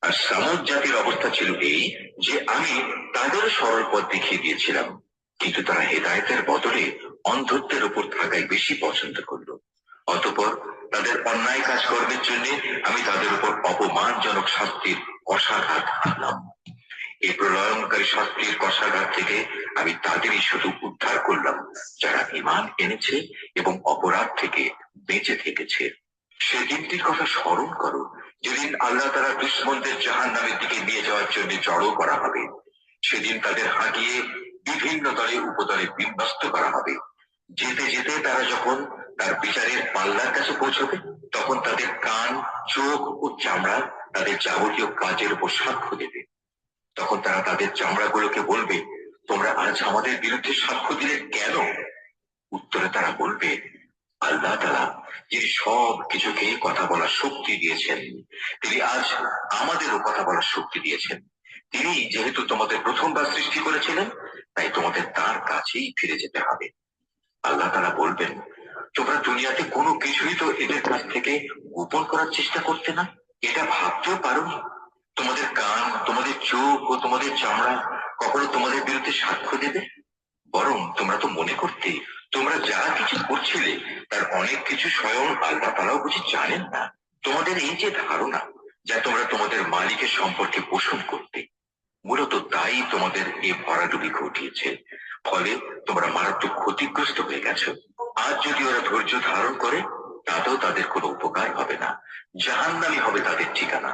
আর সামুদ জাতির অবস্থা ছিল এই যে আমি তাদের সরল পথ দেখিয়ে দিয়েছিলাম, কিন্তু তারা হেদায়েতের বদলে অন্ধত্বের উপর থাকাই বেশি পছন্দ করলো। অতঃপর তাদের অন্যায় কাজকর্মের জন্য আমি তাদের উপর অপমানজনক শাস্তির কষাঘাত আনলাম। এই প্রলয়ঙ্কারী শাস্তির কষাঘাত থেকে আমি তাদেরই শুধু উদ্ধার করলাম যারা ঈমান এনেছে এবং অপরাধ থেকে বেঁচে থেকেছে। সেদিনটির কথা স্মরণ করো যেদিন আল্লাহ তাআলা দুশমনদের জাহান্নামের দিকে নিয়ে যাওয়ার জন্য জড়ো করা হবে। সেদিন তাদের হাঁকিয়ে বিভিন্ন দলে উপদলে বিন্যস্ত করা হবে। যেতে যেতে তারা যখন তার বিচারের পাল্লার কাছে পৌঁছবে, তখন তাদের কান, চোখ ও চামড়া তাদের যাবতীয় কাজের উপর সাক্ষ্য দেবে। তখন তারা তাদের চামড়াগুলোকে বলবে, তোমরা আজ আমাদের বিরুদ্ধে সাক্ষ্য দিলে কেন? উত্তরে তারা বলবে, আল্লাহ তাআলা যিনি সব কিছুকে কথা বলার শক্তি দিয়েছেন, তিনি আজ আমাদেরও কথা বলার শক্তি দিয়েছেন। তিনি যেহেতু তোমাদের প্রথমবার সৃষ্টি করেছিলেন, তাই তোমাদের তার কাছেই ফিরে যেতে হবে। আল্লাহ তাআলা বলবেন, তোমরা দুনিয়াতে কোনো কিছুই তো এদের কাছ থেকে গোপন করার চেষ্টা করতে না, এটা ভাবতেও পারোনি। তোমাদের কান, তোমাদের চোখ ও তোমাদের চামড়া কখনো তোমাদের বিরুদ্ধে সাক্ষ্য দেবে? বরং তোমরা তো মনে করতে তোমরা যা কিছু করছিলে তার অনেক কিছু স্বয়ং আল্লাহ তাআলাও বুঝি জানেন না। তোমাদের এই যে ধারণা যা তোমরা তোমাদের মালিকের সম্পর্কে পোষণ করতে, মূলত তাই তোমাদের এই ভরাডুবি ঘটিয়েছে। ফলে তোমরা মারাত্মক ক্ষতিগ্রস্ত হয়ে গেছো। আজ যদি ওরা ধৈর্য ধারণ করে তাতেও তাদের কোনো উপকার হবে না, জাহান্নামই হবে তাদের ঠিকানা।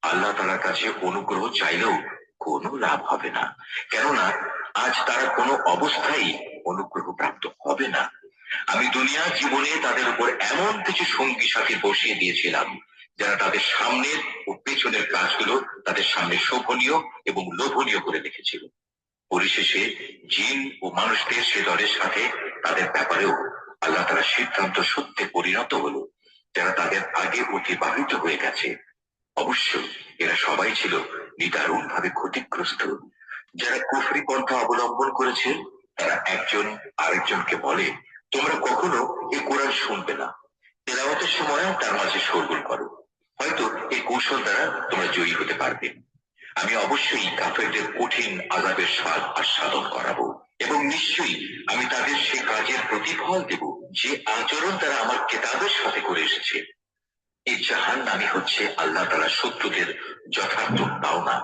আল্লাহ তাআলার কাছে অনুগ্রহ চাইলেও কোনো লাভ হবে না, কেননা আজ তারা কোনো অবস্থায় অনুগ্রহ প্রাপ্ত হবে না। আমি দুনিয়া জীবনে তাদের উপর এমন কিছু সঙ্গী সাথী বসিয়ে দিয়েছিলাম যারা তাদের সামনের ও পেছনের কাজগুলো তাদের সামনে শোভনীয় এবং লোভনীয় করে রেখেছিল। পরিশেষে জিন ও মানুষদের সে দলের সাথে তাদের ব্যাপারেও আল্লাহ তাআলার সিদ্ধান্ত সত্যে পরিণত হলো যারা তাদের আগে অতিবাহিত হয়ে গেছে। অবশ্য এরা সবাই ছিল নিদারুণ ভাবে ক্ষতিগ্রস্ত। যারা কুফরি পন্থা অবলম্বন করেছে তারা একজন আরেকজনকে বলে, তোমরা কখনো এই কোরআন শুনবে না, তেলাওয়াতের সময় তার মাঝে শোরগোল করো, হয়তো এই কৌশল দ্বারা তোমরা জয়ী হতে পারবে। আমি অবশ্যই কাফেরদের কঠিন আযাবের স্বাদ আস্বাদন করাবো এবং নিশ্চয়ই আমি তাদের সে কাজের প্রতিফল দেব যে আচরণ তারা আমার কিতাবের সাথে করে এসেছে। এই জাহান্নামই হচ্ছে আল্লাহ তাআলার শত্রুদের যথার্থ পাওনা।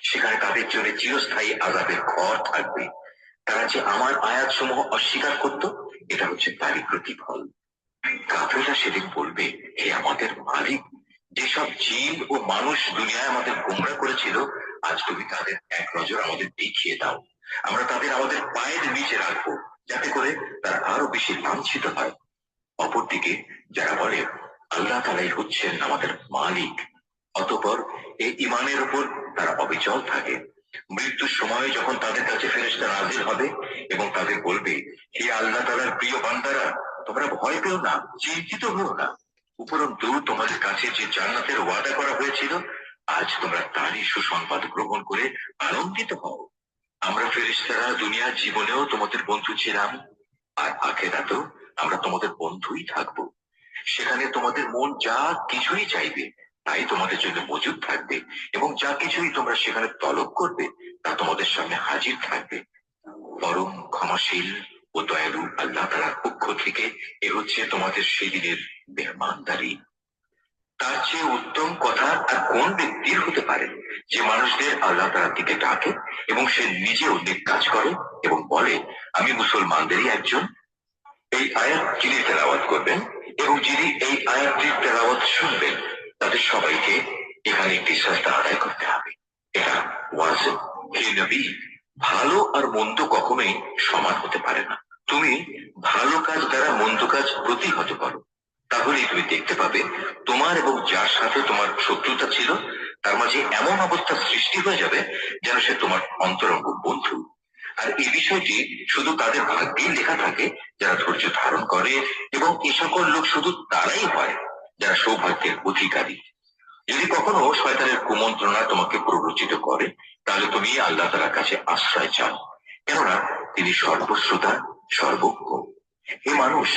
সেখানে তাদের জন্য চিরস্থায়ী আযাবের ঘর থাকবে। তারা যে আমার আয়াতসমূহ অস্বীকার করত, এটা হচ্ছে তারই প্রতিফল। কাফেররা সেদিন বলবে, হে আমাদের মালিক, যেসব জিন ও মানুষ দুনিয়ায় আমাদের গোমরা করেছিল, আজ তুমি তাদের এক নজর আমাদের দেখিয়ে দাও। আমরা তাদের আমাদের পায়ের নিচে রাখবো, যাতে করে তারা আরো বেশি লাঞ্ছিত হয়। অপরদিকে যারা বলে আল্লাহ তাআলাই হচ্ছেন আমাদের মালিক, অতঃপর এই ঈমানের উপর তারা অবিচল থাকে। মৃত্যুর সময় যখন তাদের কাছে ফেরেশতা নাযিল হবে এবং তাদের বলবে, হে আল্লাহ তাআলার প্রিয় বান্দারা, তোমরা ভয় পেও না, চিন্তিত হও না, উপরন্তু তোমাদের কাছে যে জান্নাতের ওয়াদা করা হয়েছিল আজ তোমরা তারই সুসংবাদ গ্রহণ করে আনন্দিত হও। আমরা ফেরেশতারা দুনিয়ার জীবনেও তোমাদের বন্ধু ছিলাম, আর আখিরাতেও আমরা তোমাদের বন্ধুই থাকবো। সেখানে তোমাদের মন যা কিছুই চাইবে তাই তোমাদের জন্য মজুদ থাকবে এবং যা কিছুই তোমরা সেখানে তলব করবে তা তোমাদের সামনে হাজির থাকবে। পরম ক্ষমাশীল ও দয়ালু আল্লাহ তাআলার পক্ষ থেকে এ হচ্ছে তোমাদের সেদিনের মেহমানদারি। তার চেয়ে উত্তম কথা আর কোন ব্যক্তির হতে পারে যে মানুষদের আল্লাহ তাআলার দিকে ডাকে এবং সে নিজেও নেক কাজ করে এবং বলে, আমি মুসলমানদেরই একজন। এই আয়াত যিনি তেলাওয়াত করবেন এবং যিনি এই আয়াতটির তেলাওয়াত শুনবেন তাদের সবাইকে এখানে একটি সাজদা আদায় করতে হবে। এটা ওয়াজিব। হে নবী, ভালো আর মন্দ কখনোই সমান হতে পারে না। তুমি ভালো কাজ দ্বারা মন্দ কাজ প্রতিহত করো, তাহলেই তুমি দেখতে পাবে তোমার এবং যার সাথে তোমার শত্রুতা ছিল তার মাঝে এমন অবস্থা সৃষ্টি হয়ে যাবে যেন সে তোমার অন্তরঙ্গ বন্ধু। আর এই বিষয়টি শুধু তাদের ভাগ্যেই লেখা থাকে যারা ধৈর্য ধারণ করে, এবং এ সকল লোক শুধু তারাই হয় যারা সৌভাগ্যের অধিকারী। যদি কখনো শয়তানের কুমন্ত্রণা তোমাকে প্ররোচিত করে তাহলে তুমি আল্লাহ তাআলার কাছে আশ্রয় চাও, কেননা তিনি সর্বশ্রোতা সর্বজ্ঞ। হে মানুষ,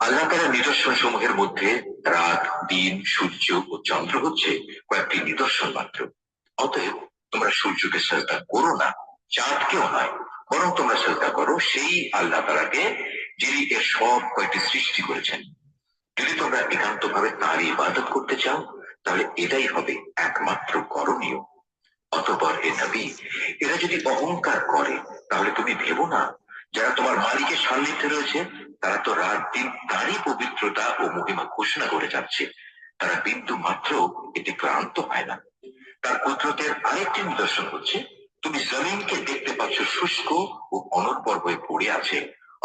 আল্লাহ তাআলার নিদর্শন সমূহের মধ্যে রাত, দিন, সূর্য ও চন্দ্র হচ্ছে কয়েকটি নিদর্শন মাত্র। অতএব তোমরা সূর্যকে সাজদা করো না, চাঁদকেও নয়, বরং তোমরা সাজদা করো সেই আল্লাহ তাআলাকে যিনি এর সব কয়টি সৃষ্টি করেছেন। যদি তোমরা একান্ত ভাবে তাঁরই ইবাদত করতে চাও তাহলে এটাই হবে একমাত্র করণীয়। অতঃপর হে নবী, এরা যদি অহংকার করে তাহলে তুমি ভেবো না, যারা তোমার মালিকের সান্নিধ্যে রয়েছে তারা তো রাত দিন তারই পবিত্রতা ও মহিমা ঘোষণা করে যাচ্ছে, তারা বিন্দু মাত্র এতে ক্লান্ত হয় না। তার কুদরতের আরেকটি নিদর্শন হচ্ছে তুমি জমিনকে দেখতে পাচ্ছ শুষ্ক ও অনুর্বর হয়ে পড়ে আছে,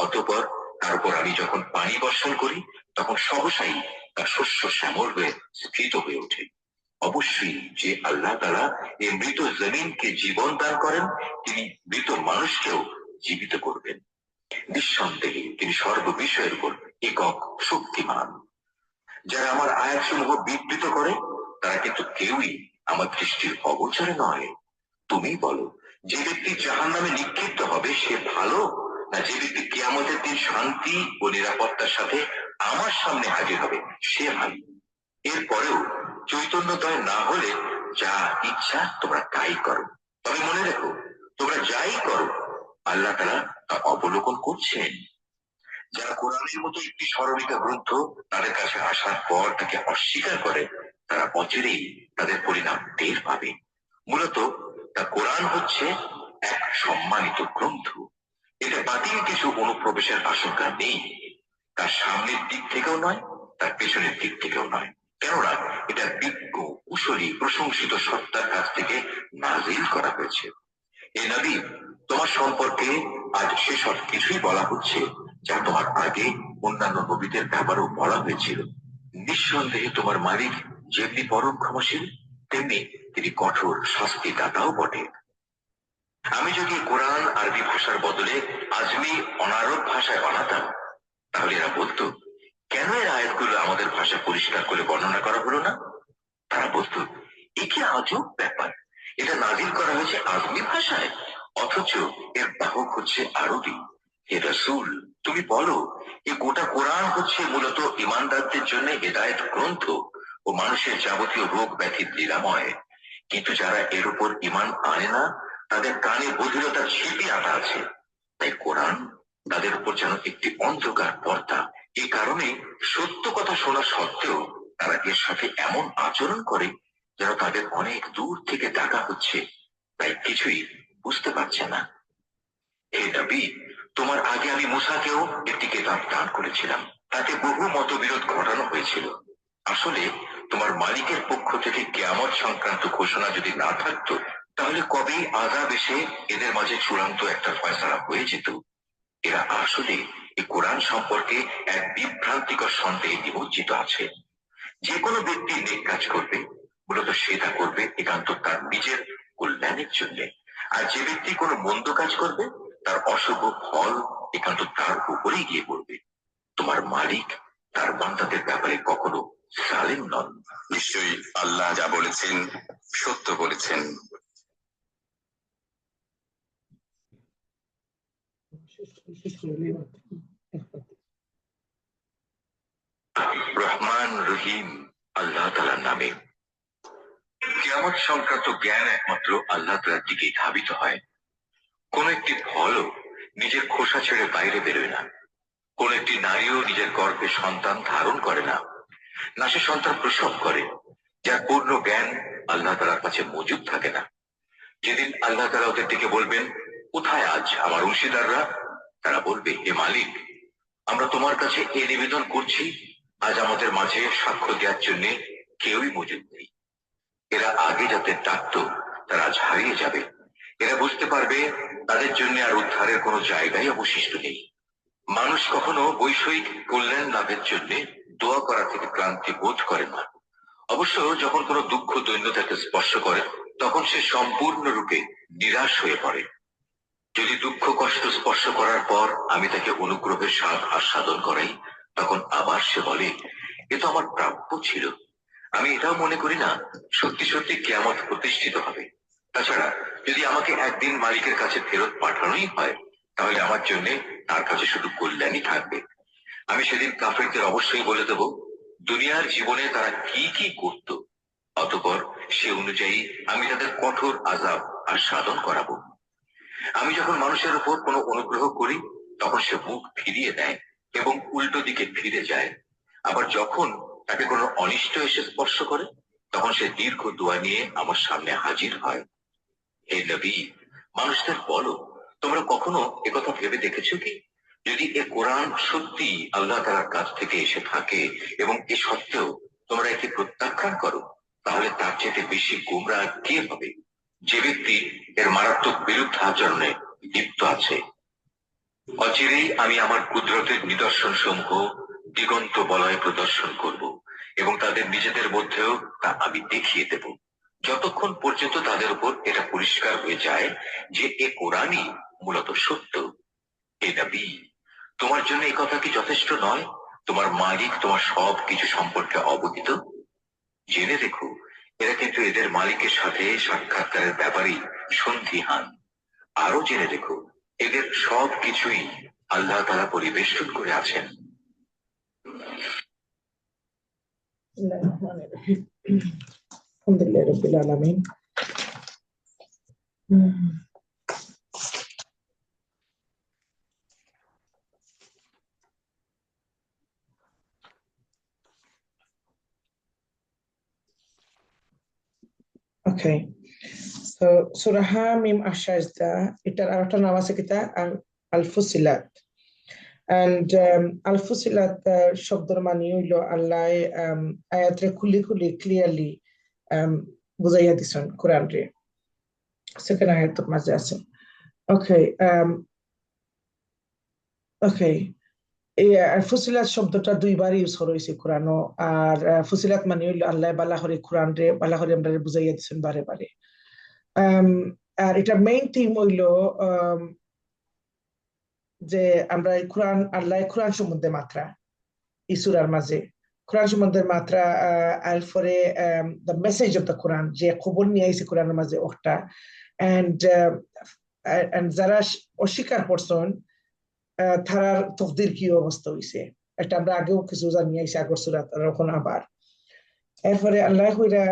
অতঃপর তারপর আমি যখন পানি বর্ষণ করি তখন সহসাই তার শস্য শ্যামল হয়ে স্ফীত হয়ে ওঠে। অবশ্যই যে আল্লাহ তাআলা এই মৃত জমিনকে জীবন দান করেন তিনি মৃত মানুষকেও জীবিত করবেন। নিঃসন্দেহে তিনি সর্ববিষয়ের উপর একক শক্তিমান। যারা আমার আয়াতসমূহ বিকৃত করে তারা কিন্তু কেউই আমার দৃষ্টির অগোচরে নয়। তুমি বলো, যে ব্যক্তি জাহান্নামে নিক্ষিপ্ত হবে সে ভালো, না যে ব্যক্তি কিয়ামতের দিন শান্তি ও নিরাপত্তার সাথে আমার সামনে হাজির হবে সে ভালো? এরপরেও চৈতন্যদয় না হলে যা ইচ্ছা তোমরা তাই করো, তবে মনে রেখো তোমরা যাই করো আল্লাহ তাআলা তা অবলোকন করছেন। যারা কোরআনের মতো একটি স্মরণিকা গ্রন্থ তাদের কাছে আসার পর তাকে অস্বীকার করে তারা অচিরেই তাদের পরিণাম টের পাবে। মূলত তা কোরআন হচ্ছে এক সম্মানিত গ্রন্থ, এতে বাতিল কিছু অনুপ্রবেশের আশঙ্কা নেই, তার সামনের দিক থেকেও নয়, তার পেছনের দিক থেকেও নয়। কেননা এটা বিজ্ঞ কুশলী প্রশংসিত সত্তার কাছ থেকে নাজিল করা হয়েছে। এ নবী, তোমার সম্পর্কে আজ সেসব কিছুই বলা হচ্ছে যা তোমার আগে অন্যান্য নবীদের ব্যাপারেও বলা হয়েছিল। নিঃসন্দেহে তোমার মালিক যেমনি পরম ক্ষমাশীল, তেমনি তিনি কঠোর শাস্তিদাতাও বটে। আমি যদি কোরআন আরবি ভাষার বদলে আজমি অনারব ভাষায় বানাতাম, তাহলে এরা বলতো, কেন এর আয়াতগুলো আমাদের ভাষা পরিষ্কার করে বর্ণনা করা হলো না? তারা বলতো, এ কি আজব ব্যাপার, এটা নাজিল করা হয়েছে আজমি ভাষায়, অথচ এর বাহক হচ্ছে আরবি। হে রাসূল, তুমি বলো, এই গোটা কোরআন হচ্ছে মূলত ইমানদারদের জন্য হেদায়েত গ্রন্থ ও মানুষের যাবতীয় রোগ ব্যাধির নিরাময়। কিন্তু যারা এর উপর ঈমান আনে না, তাদের কানে বধিরতার ছিপি আটা আছে। তাই কোরআন তাদের উপর যেন একটি অন্ধকার পর্দা। এই কারণে সত্য কথা শোনা সত্ত্বেও তারা এর সাথে এমন আচরণ করে যেন তাদের অনেক দূর থেকে ডাকা হচ্ছে, তাই কিছুই বুঝতে পারছে না। হে নবী, তোমার আগে আমি মুসাকেও একটি কিতাব দান করেছিলাম, তাতে বহু মতবিরোধ ঘটানো হয়েছিল। আসলে তোমার মালিকের পক্ষ থেকে কিয়ামত সংক্রান্ত ঘোষণা যদি না থাকতো, তাহলে কবেই আযাব এসে এদের মাঝে চূড়ান্ত একটা ফয়সালা হয়ে যেত। এরা আসলে এই কোরআন সম্পর্কে এক বিভ্রান্তিকর সন্দেহে নিমজ্জিত আছে। যে কোনো ব্যক্তি নেক কাজ করবে, মূলত সে তা করবে একান্ত তার নিজের কল্যাণের জন্য। আর যে ব্যক্তি কোনো মন্দ কাজ করবে, তার অশুভ ফল একান্ত তার উপরেই গিয়ে পড়বে। তোমার মালিক তার বান্দাদের ব্যাপারে কখনো জালিম নন। নিশ্চয়ই আল্লাহ যা বলেছেন সত্য বলেছেন। রহমান রহিম আল্লাহ তাআলার নামে। কিয়ামত সংক্রান্ত জ্ঞান একমাত্র আল্লাহ তাআলার দিকেই ধাবিত হয়। কোন একটি ফলও নিজের খোসা ছেড়ে বাইরে বেরোয় না। কোন একটি নারীও নিজের গর্ভে সন্তান ধারণ করে না, না সে সন্তান প্রসব করে, যার পূর্ণ জ্ঞান আল্লাহ তাআলার কাছে মজুদ থাকে না। যেদিন আল্লাহ তাআলা ওদের দিকে বলবেন, কোথায় আজ আমার অংশীদাররা? তারা বলবে, হে মালিক, আমরা তোমার কাছে এ নিবেদন করছি, আজ আমাদের মাঝে সাক্ষ্য দেওয়ার জন্য কেউই মজুদ নেই। এরা আগে যাতে ডাকতো, তারা আজ হারিয়ে যাবে। এরা বুঝতে পারবে তাদের জন্য আর উদ্ধারের কোনো জায়গায় অবশিষ্ট নেই। মানুষ কখনো বৈষয়িক কল্যাণ লাভের জন্য দোয়া করা থেকে ক্লান্তি বোধ করে না। অবশ্য যখন কোনো দুঃখ দৈন্যতাকে স্পর্শ করে, তখন সে সম্পূর্ণরূপে নিরাশ হয়ে পড়ে। যদি দুঃখ কষ্ট স্পর্শ করার পর আমি তাকে অনুগ্রহের স্বাদ আস্বাদন করাই, তখন আবার সে বলে, এ তো আমার প্রাপ্য ছিল। আমি এটাও মনে করি না সত্যি সত্যি কিয়ামত প্রতিষ্ঠিত হবে। তাছাড়া যদি আমাকে একদিন মালিকের কাছে ফেরত পাঠানোই হয়, তাহলে আমার জন্য তার কাছে শুধু কল্যাণই থাকবে। আমি সেদিন কাফেরদের অবশ্যই বলে দেব দুনিয়ার জীবনে তারা কি কি করত, অতঃপর সে অনুযায়ী আমি তাদের কঠোর আযাব আস্বাদন করাবো। আমি যখন মানুষের উপর কোনো অনুগ্রহ করি, তখন সে মুখ ফিরিয়ে দেয় এবং উল্টো দিকে ফিরে যায়। আবার যখন তাকে কোনো অনিষ্ট এসে স্পর্শ করে, তখন সে দীর্ঘ দোয়া নিয়ে আমার সামনে হাজির হয়। হে নবী, মানুষদের বলো, তোমরা কখনো একথা ভেবে দেখেছো কি, যদি এ কোরআন সত্যি আল্লাহ তাআলার কাছ থেকে এসে থাকে এবং এ সত্ত্বেও তোমরা একে প্রত্যাখ্যান করো, তাহলে তার চেয়ে বেশি গোমরাহ কে হবে, যে ব্যক্তি এর মারাত্মক বিরুদ্ধাচরণে লিপ্ত আছে। অচিরেই আমি আমার কুদরতের নিদর্শন সমূহ দিগন্ত বলয়ে প্রদর্শন করব এবং তাদের নিজেদের মধ্যেও তা আমি দেখিয়ে দেব, যতক্ষণ পর্যন্ত তাদের উপর এটা পরিষ্কার হয়ে যায় যে এ কোরআনই মূলত সত্য। হে নবী, তোমার জন্য এই কথা কি যথেষ্ট নয়? তোমার মালিক তোমার সব কিছু সম্পর্কে অবহিত। জেনে রেখো, এরা কিন্তু এদের মালিকের সাথে সাক্ষাৎকারের ব্যাপারেই সন্দিহান। আরো জেনে রেখো, এদের সব কিছুই আল্লাহ তাআলা পরিবেষ্টন করে আছেন। আলহামদুলিল্লাহ রাব্বিল আলামিন। Okay. So Surah Hamim Ash-Sajda, এটার আরেকটা নাম আছে কিতা? আল-ফুসিলাত। And আল-ফুসিলাত শব্দের মানে হইল আল্লাহ আয়াতরে খুলি খুলি ক্লিয়ারলি বুঝাইয়া দিছেন কোরআন রে। সেকেন্ড আয়াতের মাঝে আছে। ওকে, ওকে, এই ফুসিলাত শব্দটা দুইবার ইউজ করা হয়েছে কোরআনও। আর ফুসিলাত মানে হইল আল্লাহ বালা করে কোরআন রে বালা করে আমরা বুঝাইয়া দিচ্ছেন বারে বারে। আর এটা মেইন থিম হইল যে আমরা কোরআন আল্লাহ কোরআন সম্বন্ধে মাত্রা ইসুরার মাঝে কোরআন সম্বন্ধে মাত্রা আর পরে দ্য মেসেজ অফ দ্য কোরআন যে খবর নিয়ে আইছে কোরআনের মাঝে ওটা। এন্ড যারা অস্বীকার করছেন তারার তকদির কি অবস্থা হয়েছে, এটা আমরা আগেও কিছু জানিয়ে আইছি আগর সুরাত এখন আবার। এরপরে আল্লাহ কইরা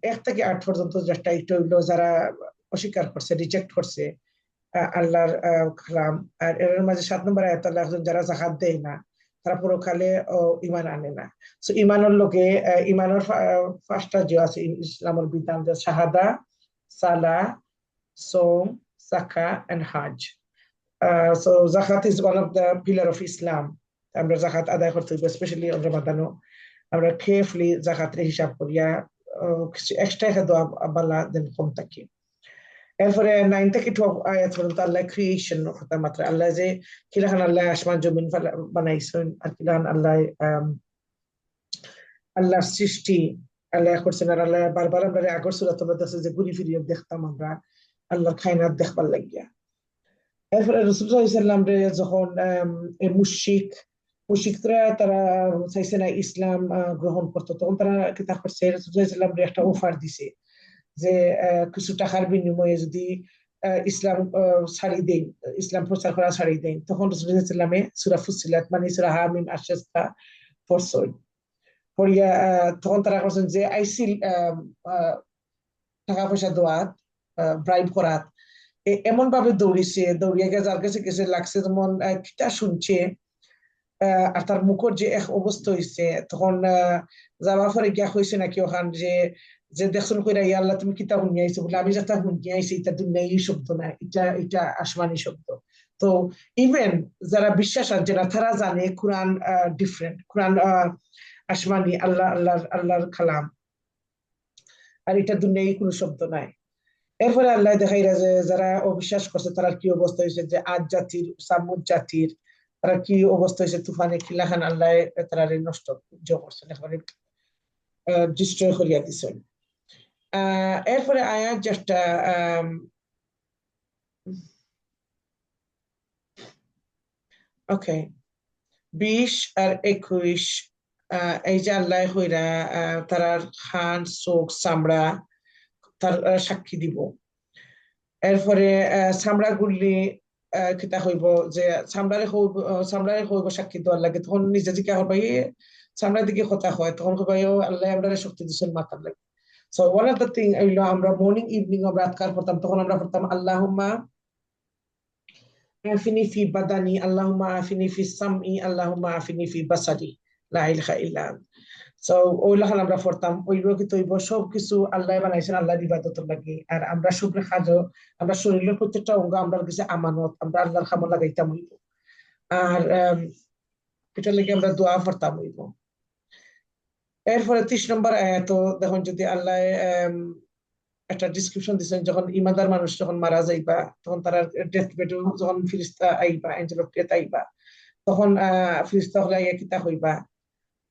1 থেকে 8 পর্যন্ত যেটা একটু হইলো যারা অস্বীকার করছে, রিজেক্ট করছে আল্লাহর কালাম। আর এর মাঝে 7 নম্বর আয়াত আল্লাহ যারা যাকাত দেয় না তারা পরকালে ঈমান আনে না। সো ঈমানের লগে ঈমানের 5টা যে আছে ইসলামের বিধান, যে শাহাদা, সালাহ, সোম, যাকাত এন্ড হজ। So zakat is one of the pillar of Islam. আমরা জাকাত আদায় করতে হবে, স্পেশালি রমাদানও আমরা কেয়ারফুলি জাকাতের হিসাব করিয়া কিছু এক্সট্রা দোয়া বালা দেন কম থাকি। এরপরে 9 থেকে 12 আয়াত পর্যন্ত আল্লাহ ক্রিয়েশন কথা মাত্র, আল্লাহ যে কিলাখান আল্লাহ আসমান জমিন বানাইছেন আর কিলাখান আল্লাহ আল্লাহর সৃষ্টি আল্লাহ করছেন। আর আল্লাহ বারবার আমরা আগর সূরাত আছে যে ঘুরি ফিরিয়ে দেখতাম আমরা আল্লাহর খায়নাত দেখবার লাগিয়া। এরপরে রাসূল সাল্লাল্লাহু আলাইহি ওয়াসাল্লাম রে যখন মুশরিকরা তারা চাইছে না ইসলাম গ্রহণ করতে, তখন তারা কিতা করছে, রাসূল সাল্লাল্লাহু আলাইহি ওয়াসাল্লাম রে একটা অফার দিছে যে কিছু টাকার বিনিময়ে যদি ইসলাম ছাড়ি দেন, ইসলাম প্রচার করা ছাড়ি দেন। তখন রাসূল সাল্লাল্লাহু আলাইহি ওয়াসাল্লামে সূরা ফুসিলাত মানে সূরা হামিম আশাস্তা পড়ছেন। পড়িয়া তখন তারা করছেন যে আইসিল টাকা পয়সা দেওয়াত, ব্রাইব করাত, এমন ভাবে দৌড়িয়ে গিয়ে যার কাছে গেছে লাগছে যেমন কিতা শুনছে আর তার মুখর যে এক অবস্থা হয়েছে। তখন যাওয়ার পরে গিয়া হয়েছে নাকি ওখান যে যে দেখছেন কইরা ইয়া আল্লাহ তুমি কিতা শুনিয়ে আইছো, বলে আমি যেটা শুনিয়ে আইছি এটা দুনিয়াই শব্দ না, এটা আসমানি শব্দ। তো ইভেন যারা বিশ্বাস আর যারা তারা জানে কোরআন ডিফারেন্ট, কোরআন আসমানি, আল্লাহর কালাম, আর এটা দুনিয়াই কোনো শব্দ নাই। এরপরে আল্লাহ দেখাইরা যে যারা অবিশ্বাস করছে তারা কি অবস্থা হয়েছে, যে আদ জাতির সামুদ জাতির তারা কি অবস্থা হয়েছে, তুফানে কিলাখান আল্লাহ তারা নষ্ট করছেন, একেবারে ডিস্ট্রয় করিয়া দিচ্ছেন। এরপরে আয়াত যেটা ওকে 20 আর 21, এই যে আল্লাহ হইরা তারার খান চোখ চামড়া তার সাক্ষী দিব। এরপরে চামড়া গুলি কিতা হইব যে চামড়ারে হইব সাক্ষী দেওয়ার লাগে, তখন নিজে দিকে হবাই চামড়ার দিকে কথা হয়, তখন হবাই আল্লাহ আমরা শক্তি দিচ্ছেন মাথার লাগে। So one of the thing হইলো আমরা মর্নিং ইভিনিং আমরা আজকার পড়তাম, তখন আমরা পড়তাম আল্লাহুম্মা আফিনি ফি বাদানি, আল্লাহুম্মা আফিনি ফি সামই, আল্লাহুম্মা আফিনি ফি বাসারি, লা ইলাহা ইল্লা আন্ত। সো ওইলাখান আমরা পড়তাম, ওইগুলো কিন্তু সব কিছু আল্লাহ বানাইছেন আল্লাহর ইবাদতের লাগে। আর আমরা সবরে কাজও আমরা শরীরের প্রত্যেকটা অঙ্গ আমরা কাছে আমানত, আমরা আল্লাহর খামর লাগাইতাম হইব। আর এটার লাগে আমরা দোয়া পড়তাম হইব। এরপরে 30 নম্বর আয়াত দেখুন, যদি আল্লাহ একটা ডিসক্রিপশন দিচ্ছেন, যখন ইমানদার মানুষ যখন মারা যাইবা তখন তারা ডেথ বেডে যখন ফিরিস্তা আইবা, এঞ্জেল অফ ডেথ আইবা, তখন ফিরিস্তা হলে আইয়া কিতা হইবা,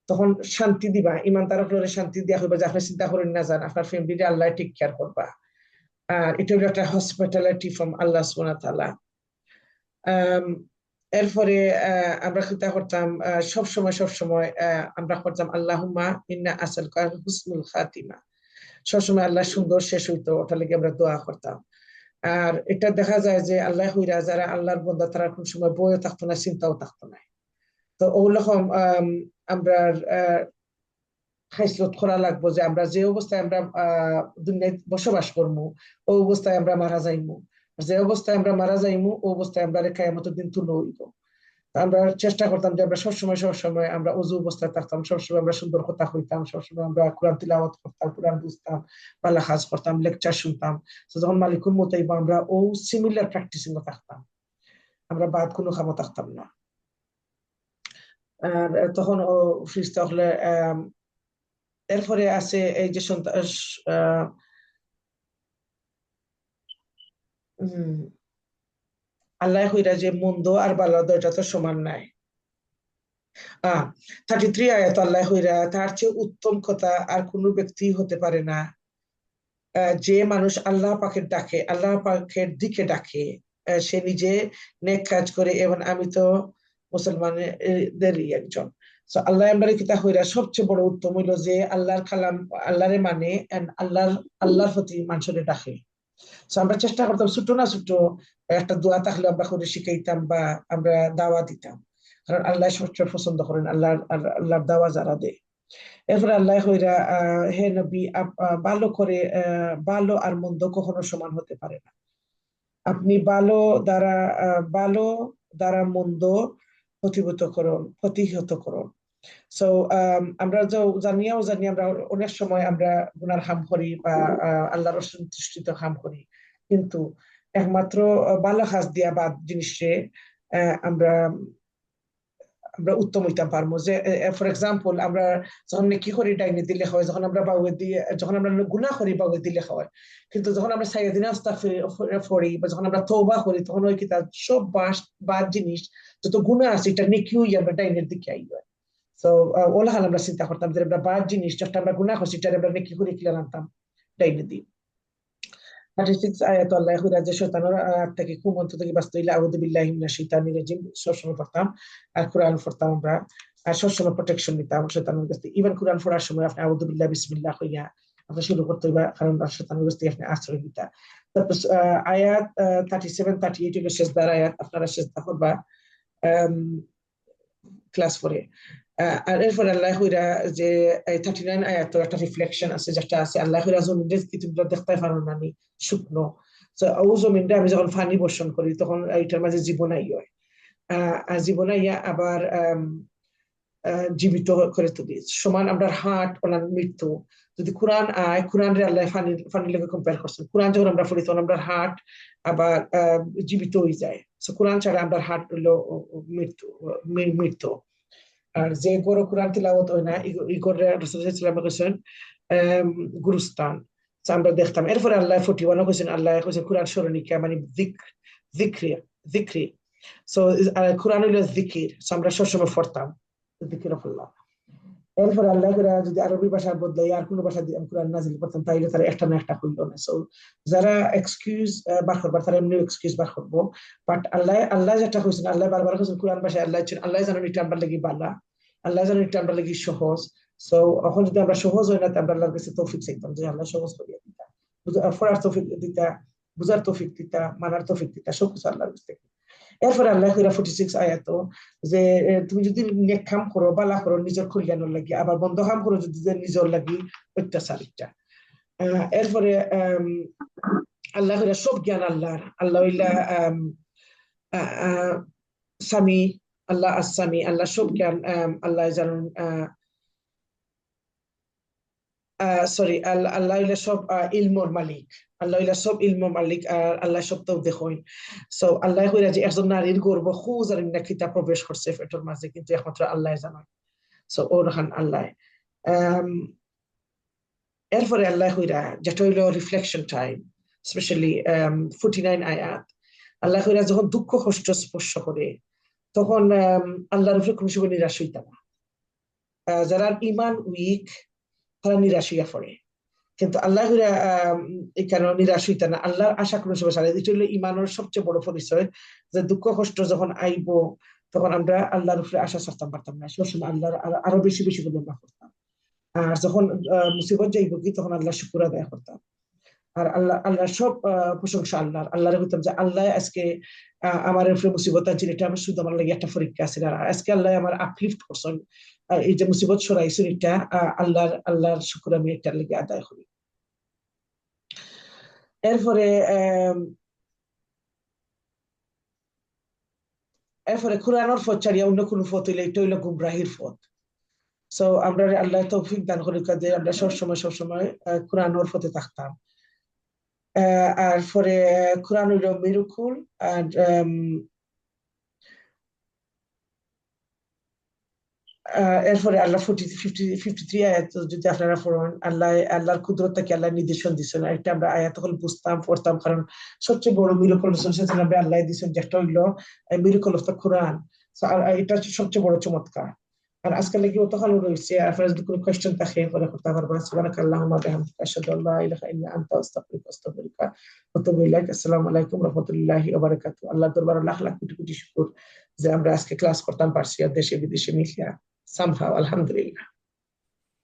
তখন শান্তি দিবা, ইমান তার উপরে শান্তি দিয়া হইবা যে আপনি চিন্তা করেন না যান, আপনার ফ্যামিলি আল্লাহ টেক কেয়ার করবা। আর এটা হলো একটা হসপিটালিটি ফ্রম আল্লাহ সুবহানাহু ওয়া তাআলা। এরপরে আমরা চিন্তা করতাম সবসময় আমরা করতাম আল্লাহুম্মা ইন্না আসালুকা হুসনুল খাতিমা, সবসময় আল্লাহ সুন্দর শেষ হইতো, ওটা লেগে আমরা দোয়া করতাম। আর এটা দেখা যায় যে আল্লাহ হইরা যারা আল্লাহর বান্দা তারা কোন সময় বইও থাকতো না, চিন্তাও থাকতো না। তো ওরকম আমরা হাইসলত করা লাগবো যে আমরা যে অবস্থায় আমরা দুনিয়ায় বসবাস করবো ও অবস্থায় আমরা মারা যাইমু, যে অবস্থায় আমরা মারা যাইমু ও অবস্থায় আমরা কিয়ামতের দিন তুলে হইব। আমরা চেষ্টা করতাম যে আমরা সবসময় আমরা ওযু অবস্থায় থাকতাম, সবসময় আমরা সুন্দর কথা কইতাম, সবসময় আমরা কোরআন তিলাওয়াত করতাম, কোরআন বুঝতাম, পালা কাজ করতাম, লেকচার শুনতাম। তো যখন মালিকুল মত আইবা আমরা ও সিমিলার প্র্যাকটিসিং থাকতাম। আমরা বাদ কোনো খামো থাকতাম না। আর তখন ও ফিরতে হলে এরপরে আছে এই যে সন্তান আল্লাহ হইরা যে মন্দ আর ভালো দুইটা তো সমান নাই। 33 আয়াত আল্লাহ হইরা তার চেয়ে উত্তম কথা আর কোনো ব্যক্তি হতে পারে না, যে মানুষ আল্লাহ পাকের ডাকে, আল্লাহ পাকের দিকে ডাকে, সে নিজে নেক কাজ করে, এবং আমি তো মুসলমানদেরই একজন। তো আল্লাহ আমরা কিতা হইরা সবচেয়ে বড় উত্তম হইলো যে আল্লাহর কালাম, আল্লাহরে মানে আল্লাহর প্রতি মানুষের ডাকে। তো আমরা চেষ্টা করতাম ছোট না ছোট একটা দোয়া থাকলে আমরা করে শিখাইতাম বা আমরা দাওয়া দিতাম, কারণ আল্লাহ সবচেয়ে পছন্দ করেন আল্লাহর দাওয়া যারা দেয়। এরপরে আল্লাহ হইরা হে নবী, ভালো করে ভালো আর মন্দ কখনো সমান হতে পারে না। আপনি ভালো দ্বারা মন্দ প্রতিহত করুন। সো আমরা জানি আমরা অনেক সময় আমরা গুনার হাম করি বা আল্লাহর অসন্তুষ্টিতে হাম করি, কিন্তু একমাত্র ভালো কাজ দিয়া বাদ জিনিসে আমরা আমরা উত্তম হইতে পারবো। যে ফর এক্সাম্পল আমরা যখন কি করি ডাইনে দিলে হয়, যখন আমরা বাউে দিয়ে, যখন আমরা গুনাহ করি বাউে দিলে হয়, কিন্তু যখন আমরা সাইয়েদিনা আস্তাগফির পড়ি বা যখন আমরা তওবা করি, তখন ওই কিতাব সব বাদ জিনিস যত গুনাহ আছে এটা নেকি হই আমরা ডাইনের দিকে আই হয়। তো ওলা হাল আমরা চিন্তা করতাম যে আমরা বাদ জিনিস যেটা আমরা গুনাহ করছি এটা আমরা নেকি করে কিলা আনতাম ডাইনে দিই। 36 আয়াত আল্লাহ হইরা যে শয়তানের থেকে কুমন্ত্র থেকে বাঁচতে হইলে আউযু বিল্লাহি মিনাশ শাইতানির রাজিম সবসময় পড়তাম, আর কোরআন পড়তাম আমরা, আর সবসময় প্রোটেকশন নিতাম শয়তানের কাছ থেকে। ইভেন কোরআন পড়ার সময় আপনি আউযু বিল্লাহি বিসমিল্লাহ হইয়া আপনি শুরু করতে হইবা, কারণ শয়তানের কাছ থেকে আপনি আশ্রয় নিতা। তারপর আয়াত 37 38 হইলো সেজদার আয়াত, আপনারা সেজদা করবা ক্লাস 4-এ। আর এরপর আল্লাহ হইরা যে 39 আয়াত একটা রিফ্লেকশন আছে, যেটা আছে আল্লাহ হইরা জমিনের কি তোমরা দেখতে পারো না আমি শুকনো, তো ও জমিনটা আমি যখন পানি বর্ষণ করি তখন এইটার মাঝে জীবন আই হয়, আর জীবন আইয়া আবার জীবিত করে তুলি। সমান আমরা হার্ট ওনার মৃত্যু, যদি কোরআন আয়, কোরআন রে আল্লাহ ফানির লেগে কম্পেয়ার করছেন, কোরআন যখন আমরা পড়ি তখন আমরা হার্ট আবার জীবিত হয়ে যায়। কোরআন ছাড়া আমরা হার্ট হইলো মৃত্যু। আর যে গরু কোরআন তিলাওয়াত হয় না, ইগরে রাসূলুল্লাহ সাল্লাল্লাহু আলাইহি ওয়াসাল্লাম গুরুস্থান আমরা দেখতাম। এরপরে আল্লাহ 41 কইছেন, আল্লাহ কইছেন কোরআন স্মরণিকা মানে যিকরি। সো কোরআন হইলো যিকির, আমরা সবসময় পড়তাম যিকিরুল্লাহ। এরপরে আল্লাহ যদি আরবি ভাষা বদলাই আর কোন ভাষা দিয়ে কোরআন নাযিল করতাম তাইলে তারা একটা না একটা হইল না। সো যারা এক্সকিউজ বার করবার তারা এমনি এক্সকিউজ বার করবো, বাট আল্লাহ যেটা কইছেন, আল্লাহ বারবার কইছেন কোরআন ভাষায়, আল্লাহ জানেন এটা আমরা লাগি বালা, আল্লাহ জানেন এটা আমরা লাগি সহজ। সো এখন যদি আমরা সহজ হয় না, আমরা আল্লাহর কাছে তৌফিক চাইতাম যে আল্লাহ সহজ করিয়া দিতা, পড়ার তৌফিক দিতা, বুঝার তৌফিক দিতা, মানার তৌফিক দিতা, সবকিছু আল্লাহর কাছ থেকে। এরপরে আল্লাহ 46 আয়াত যে তুমি যদি নেক কাম করো, বালা করো নিজের কল্যাণের লাগি, আবার বন্ধ কাম করো যদি নিজের লাগি অত্যাচারিতা। এরপরে আল্লাহ সব জ্ঞান আল্লাহর, আল্লাহ সামি, আল্লাহ আসামি, আল্লাহ সব জ্ঞান, আল্লাহ জানুন, সরি আল্লাহ সব ইলমর মালিক, আল্লাহ সব ইলমর মালিক, আর আল্লাহ সব তো দেখুন। সো আল্লাহ কইরা যে একজন নারীর গর্ব খুঁজ আর না কিতা প্রবেশ করছে পেটের মাঝে, কিন্তু একমাত্র আল্লাহ জানেন। সো ওরহান আল্লাহ। এরপরে আল্লাহ কইরা যেটা হইলো রিফ্লেকশন টাইম, স্পেশালি 49 আয়াত, আল্লাহ কইরা যখন দুঃখ কষ্ট স্পর্শ করে তখন আল্লাহর উপরে কোনো সময় নিরাশ হইতা না। যারা ইমান উইক তারা নিরাশ হইয়া পড়ে, কিন্তু আল্লাহ এই কারণে নিরাশ হইতে না, আল্লাহর আশা কোনো সময় সারা। এটা হলো ইমানের সবচেয়ে বড় পরিচয়, যে দুঃখ কষ্ট যখন আইব তখন আমরা আল্লাহর উপরে আশা ছাড়তাম পারতাম না, সবসময় আল্লাহর আরো বেশি বেশি করে আমরা করতাম। আর যখন মুসিবত যাইব কি তখন আল্লাহ শুকর আদায় করতাম। আর আল্লাহ সব প্রশংসা আল্লাহর হইতাম যে আল্লাহ আজকে আমার উপরে মুসিবত আনছেন, এটা আমার শুধু আমার লাগে একটা পরীক্ষা আছে, আর আজকে আল্লাহ আমার আপলিফট করছেন, এই যে মুসিবত সরাইছেন, এটা আল্লাহর শুকর আমি এটার লেগে আদায় করি। এরপরে কোরআনের পথ ছাড়িয়া অন্য কোন পথ হইলে এটা হইলো গুমরাহির পথ। সো আমরা আল্লাহ তৌফিক দান করি যে আমরা সবসময় কোরআনের পথে থাকতাম। আর পরে কোরআন হইল মিরাকুল, আর এরপরে আল্লাহ 53 আয়াত যদি আপনারা পড়েন, আল্লাহর কুদরতকে আল্লাহ নির্দেশন দিচ্ছেন। একটা আমরা আয়াত হল বুঝতাম পড়তাম, কারণ সবচেয়ে বড় মিরাকল আল্লাহ দিচ্ছেন, যেটা হইলো মিরাকল অফ দ্য কোরআন। এটা হচ্ছে সবচেয়ে বড় চমৎকার। আর আজকাল কি অতখানি রয়েছে, আপনার যদি কোনো কোয়েশ্চেন থাকে পরে করতে পারবেন। সুবহানাকাল্লাহুম্মা ওয়া বিহামদিকা আশহাদু আল্লা ইলাহা ইল্লা আনতা আস্তাগফিরুকা ওয়া আতুবু ইলাইক। আসসালামু আলাইকুম ওয়া রাহমাতুল্লাহি ওয়া বারাকাতুহু। আল্লাহর দরবারে লাখ লাখ কোটি কোটি শুকর যে আমরা আজকে ক্লাস করতাম পারছি, আর দেশে বিদেশে মিলিয়া somehow, alhamdulillah.